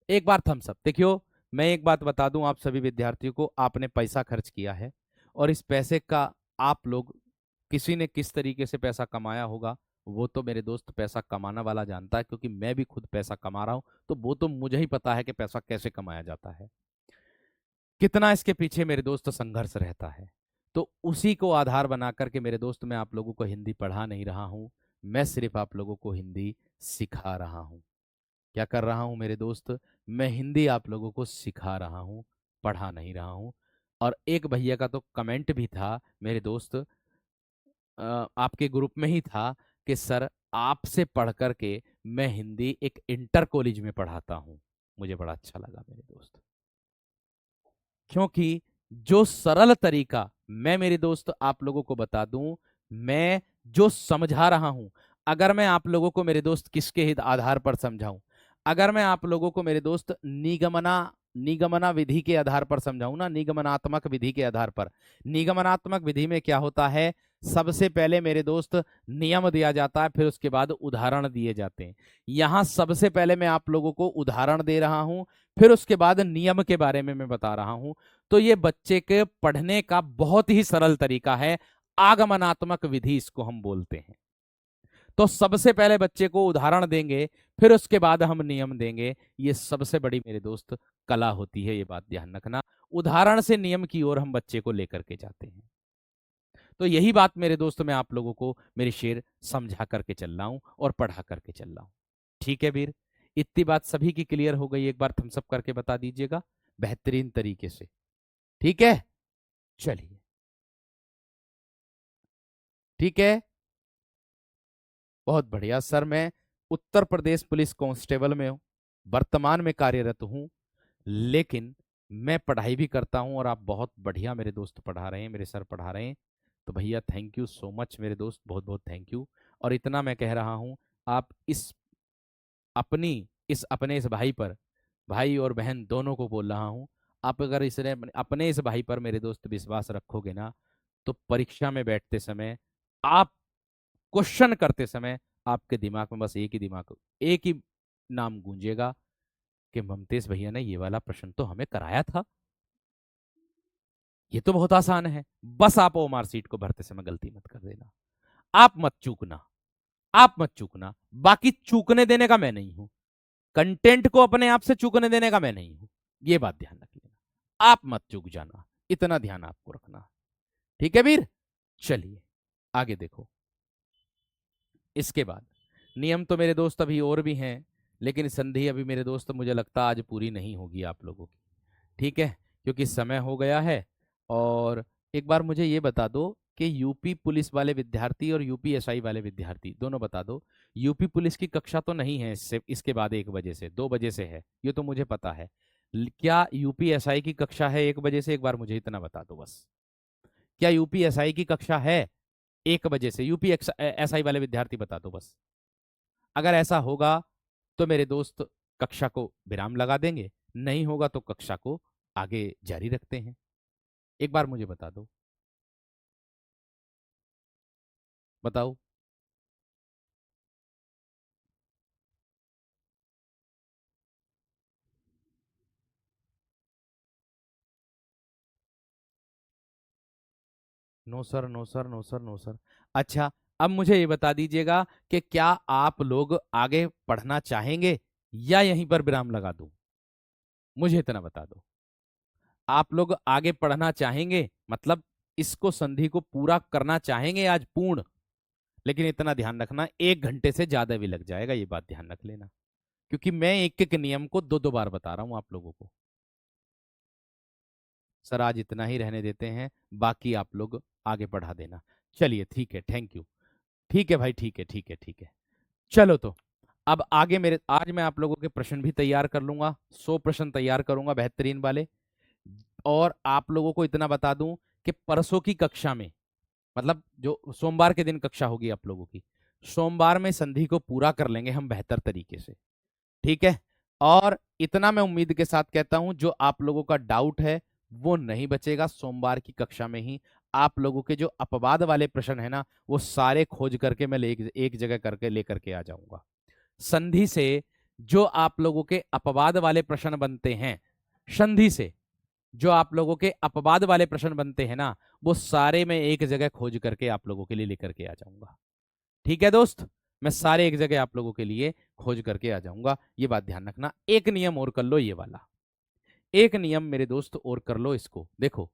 A: एक बार थम्स अप देखियो। मैं एक बात बता दूं आप सभी विद्यार्थियों को, आपने पैसा खर्च किया है, और इस पैसे का आप लोग किसी ने किस तरीके से पैसा कमाया होगा, वो तो मेरे दोस्त पैसा कमाना वाला जानता है, क्योंकि मैं भी खुद पैसा कमा रहा हूं, तो वो तो मुझे ही पता है कि पैसा कैसे कमाया जाता है, कितना इसके पीछे मेरे दोस्त संघर्ष रहता है। तो उसी को आधार बना करके मेरे दोस्त मैं आप लोगों को हिंदी पढ़ा नहीं रहा हूं, मैं सिर्फ आप लोगों को हिंदी सिखा रहा हूं। क्या कर रहा हूं मेरे दोस्त, मैं हिंदी आप लोगों को सिखा रहा हूं, पढ़ा नहीं रहा हूं। और एक भैया का तो कमेंट भी था मेरे दोस्त, आपके ग्रुप में ही था कि सर आपसे पढ़ करके मैं हिंदी एक इंटर कॉलेज में पढ़ाता हूं। मुझे बड़ा अच्छा लगा मेरे दोस्त, क्योंकि जो सरल तरीका मैं मेरे दोस्त आप लोगों को बता दूं, मैं जो समझा रहा हूं, अगर मैं आप लोगों को मेरे दोस्त किसके हित आधार पर समझाऊं, अगर मैं आप लोगों को मेरे दोस्त निगमना निगमना विधि के आधार पर समझाऊं ना, निगमनात्मक विधि के आधार पर। निगमनात्मक विधि में क्या होता है, सबसे पहले मेरे दोस्त नियम दिया जाता है, फिर उसके बाद उदाहरण दिए जाते हैं। यहां सबसे पहले मैं आप लोगों को उदाहरण दे रहा हूं, फिर उसके बाद नियम के बारे में मैं बता रहा हूं। तो ये बच्चे के पढ़ने का बहुत ही सरल तरीका है, आगमनात्मक विधि इसको हम बोलते हैं। तो सबसे पहले बच्चे को उदाहरण देंगे, फिर उसके बाद हम नियम देंगे। ये सबसे बड़ी मेरे दोस्त कला होती है, ये बात ध्यान रखना। उदाहरण से नियम की ओर हम बच्चे को लेकर के जाते हैं। तो यही बात मेरे दोस्त मैं आप लोगों को मेरे शेर समझा करके चल रहा हूं और पढ़ा करके चल रहा हूं। ठीक है वीर, इतनी बात सभी की क्लियर हो गई? एक बार थम्स अप करके बता दीजिएगा बेहतरीन तरीके से। ठीक है, चलिए, ठीक है, बहुत बढ़िया सर। मैं उत्तर प्रदेश पुलिस कांस्टेबल में हूं, वर्तमान में कार्यरत हूं, लेकिन मैं पढ़ाई भी करता हूं और आप बहुत बढ़िया मेरे दोस्त पढ़ा रहे हैं, मेरे सर पढ़ा रहे हैं। तो भैया थैंक यू सो मच मेरे दोस्त, बहुत बहुत थैंक यू। और इतना मैं कह रहा हूं, आप अपनी अपने इस भाई पर, भाई और बहन दोनों को बोल रहा हूं, आप अगर अपने इस भाई पर मेरे दोस्त विश्वास रखोगे ना, तो परीक्षा में बैठते समय, आप क्वेश्चन करते समय, आपके दिमाग में बस एक ही नाम गूंजेगा कि ममतेश भैया ने ये वाला प्रश्न तो हमें कराया था। ये तो बहुत आसान है, बस आप ओमार सीट को भरते समय गलती मत कर देना। आप मत चूकना, आप मत चूकना। बाकी चूकने देने का मैं नहीं हूं, कंटेंट को अपने आप से चूकने देने का मैं नहीं हूं, ये बात ध्यान रख लेना। आप मत चूक जाना, इतना ध्यान आपको रखना। ठीक है वीर, चलिए आगे देखो। इसके बाद नियम तो मेरे दोस्त अभी और भी हैं, लेकिन संधि अभी मेरे दोस्त मुझे लगता आज पूरी नहीं होगी आप लोगों की। ठीक है, क्योंकि समय हो गया है। और एक बार मुझे ये बता दो कि यूपी पुलिस वाले विद्यार्थी और यूपी एसआई वाले विद्यार्थी दोनों बता दो, यूपी पुलिस की कक्षा तो नहीं है इसके बाद 1 बजे से, 2 बजे से है, ये तो मुझे पता है। क्या यूपी एसआई की कक्षा है 1 बजे से? एक बार मुझे इतना बता दो बस, क्या यूपी एसआई की कक्षा है 1 बजे से? यूपी एसआई वाले विद्यार्थी बता दो बस। अगर ऐसा होगा तो मेरे दोस्त कक्षा को विराम लगा देंगे, नहीं होगा तो कक्षा को आगे जारी रखते हैं। एक बार मुझे बता दो, बताओ। No sir, no sir, no sir, no sir. अच्छा, अब मुझे ये बता दीजिएगा कि क्या आप लोग आगे पढ़ना चाहेंगे या यहीं पर विराम लगा दूं? मुझे इतना बता दो, आप लोग आगे पढ़ना चाहेंगे, मतलब इसको संधि को पूरा करना चाहेंगे आज पूर्ण? लेकिन इतना ध्यान रखना, 1 घंटे से ज्यादा भी लग जाएगा, ये बात ध्यान रख लेना, क्योंकि मैं एक एक नियम को दो दो बार बता रहा हूं आप लोगों को। सर आज इतना ही रहने देते हैं, बाकी आप लोग आगे बढ़ा देना। चलिए ठीक है, थैंक यू। ठीक है भाई, ठीक है, ठीक है, ठीक है। चलो तो अब आगे मेरे, आज मैं आप लोगों के प्रश्न भी तैयार कर लूंगा, 100 प्रश्न तैयार करूंगा बेहतरीन वाले। और आप लोगों को इतना बता दूं कि परसों की कक्षा में, मतलब जो सोमवार के दिन कक्षा होगी आप लोगों की, सोमवार में संधि को पूरा कर लेंगे हम बेहतर तरीके से। ठीक है, और इतना मैं उम्मीद के साथ कहता हूं, जो आप लोगों का डाउट है वो नहीं बचेगा। सोमवार की कक्षा में ही आप लोगों के जो अपवाद वाले प्रश्न है ना, वो सारे खोज करके मैं एक जगह करके लेकर के आ जाऊंगा। संधि से जो आप लोगों के अपवाद वाले प्रश्न बनते हैं, संधि से जो आप लोगों के अपवाद वाले प्रश्न बनते हैं ना, वो सारे मैं एक जगह खोज करके आप लोगों के लिए लेकर के आ जाऊंगा। ठीक है दोस्त, मैं सारे एक जगह आप लोगों के लिए खोज करके आ जाऊंगा, ये बात ध्यान रखना। एक नियम और कर लो, ये वाला एक नियम मेरे दोस्त और कर लो। इसको देखो,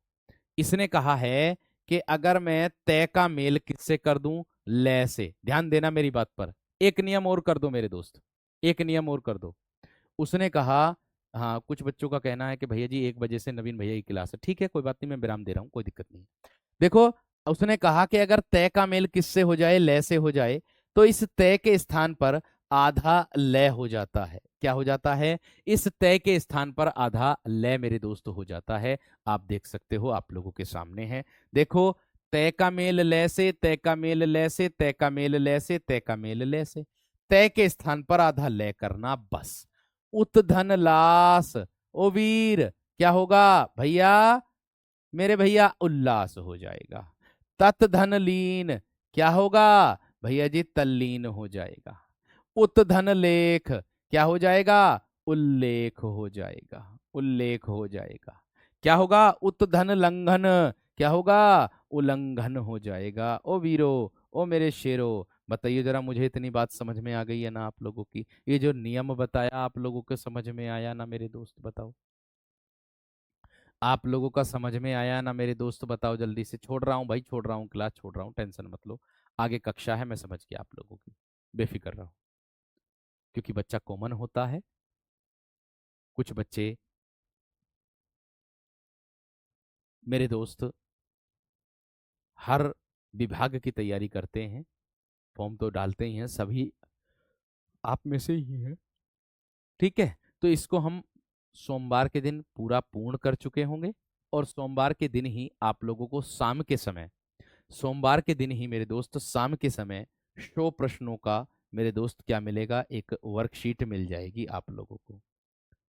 A: इसने कहा है कि अगर मैं तय का मेल किससे कर दूं? ले से। ध्यान देना मेरी बात पर, एक नियम और कर दो मेरे दोस्त, एक नियम और कर दो। उसने कहा, हाँ कुछ बच्चों का कहना है कि भैया जी 1 बजे से नवीन भैया की क्लास है। ठीक है, कोई बात नहीं, मैं विराम दे रहा हूँ, कोई दिक्कत नहीं। देखो, उसने कहा कि अगर तय का मेल किससे हो जाए? लय से हो जाए, तो इस तय के स्थान पर आधा लय हो जाता है। क्या हो जाता है? इस तय के स्थान पर आधा लय मेरे दोस्त हो जाता है। आप देख सकते हो, आप लोगों के सामने है। देखो, तय का मेल लय से, तय का मेल लय से, तय का मेल लय से, तय का मेल लय से, तय के स्थान पर आधा लय करना, बस। उत धन लास, ओ वीर, क्या होगा भैया, मेरे भैया उल्लास हो जाएगा। तत धन लीन, क्या होगा भैया जी, तल्लीन हो जाएगा। उत धन लेख, क्या हो जाएगा, उल्लेख हो जाएगा, उल्लेख हो जाएगा। क्या होगा, उत धन लंघन, क्या होगा, उल्लंघन हो जाएगा। ओ वीरो, ओ मेरे शेरो, बताइए जरा, मुझे इतनी बात समझ में आ गई है ना आप लोगों की? ये जो नियम बताया आप लोगों को समझ में आया ना मेरे दोस्त, बताओ। आप लोगों का समझ में आया ना मेरे दोस्त, बताओ जल्दी से। छोड़ रहा हूँ भाई, छोड़ रहा हूँ, क्लास छोड़ रहा हूँ, टेंशन मत लो। आगे कक्षा है, मैं समझ गया आप लोगों की, बेफिक्र रहो। क्योंकि बच्चा कॉमन होता है, कुछ बच्चे मेरे दोस्त हर विभाग की तैयारी करते हैं, फॉर्म तो डालते ही हैं, सभी आप में से ही हैं। ठीक है, तो इसको हम सोमवार के दिन पूरा पूर्ण कर चुके होंगे, और सोमवार के दिन ही आप लोगों को शाम के समय, सोमवार के दिन ही मेरे दोस्त शाम के समय 100 प्रश्नों का मेरे दोस्त क्या मिलेगा, एक वर्कशीट मिल जाएगी आप लोगों को।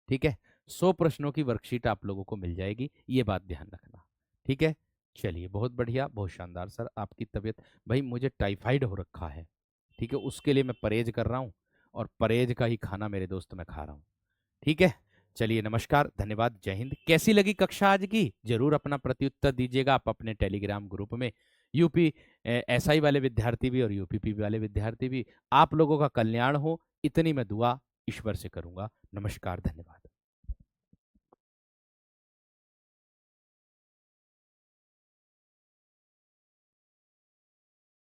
A: ठीक है, 100 प्रश्नों की वर्कशीट आप लोगों को मिल जाएगी, ये बात ध्यान रखना। ठीक है, चलिए, बहुत बढ़िया, बहुत शानदार सर। आपकी तबीयत, भाई मुझे टाइफाइड हो रखा है, ठीक है, उसके लिए मैं परहेज कर रहा हूँ, और परहेज का ही खाना मेरे दोस्त मैं खा रहा हूँ। ठीक है, चलिए, नमस्कार, धन्यवाद, जय हिंद। कैसी लगी कक्षा आज की, जरूर अपना प्रत्युत्तर दीजिएगा आप अपने टेलीग्राम ग्रुप में। यूपी एसआई वाले विद्यार्थी भी और यूपीपी वाले विद्यार्थी भी, आप लोगों का कल्याण हो, इतनी मैं दुआ ईश्वर से करूंगा। नमस्कार, धन्यवाद।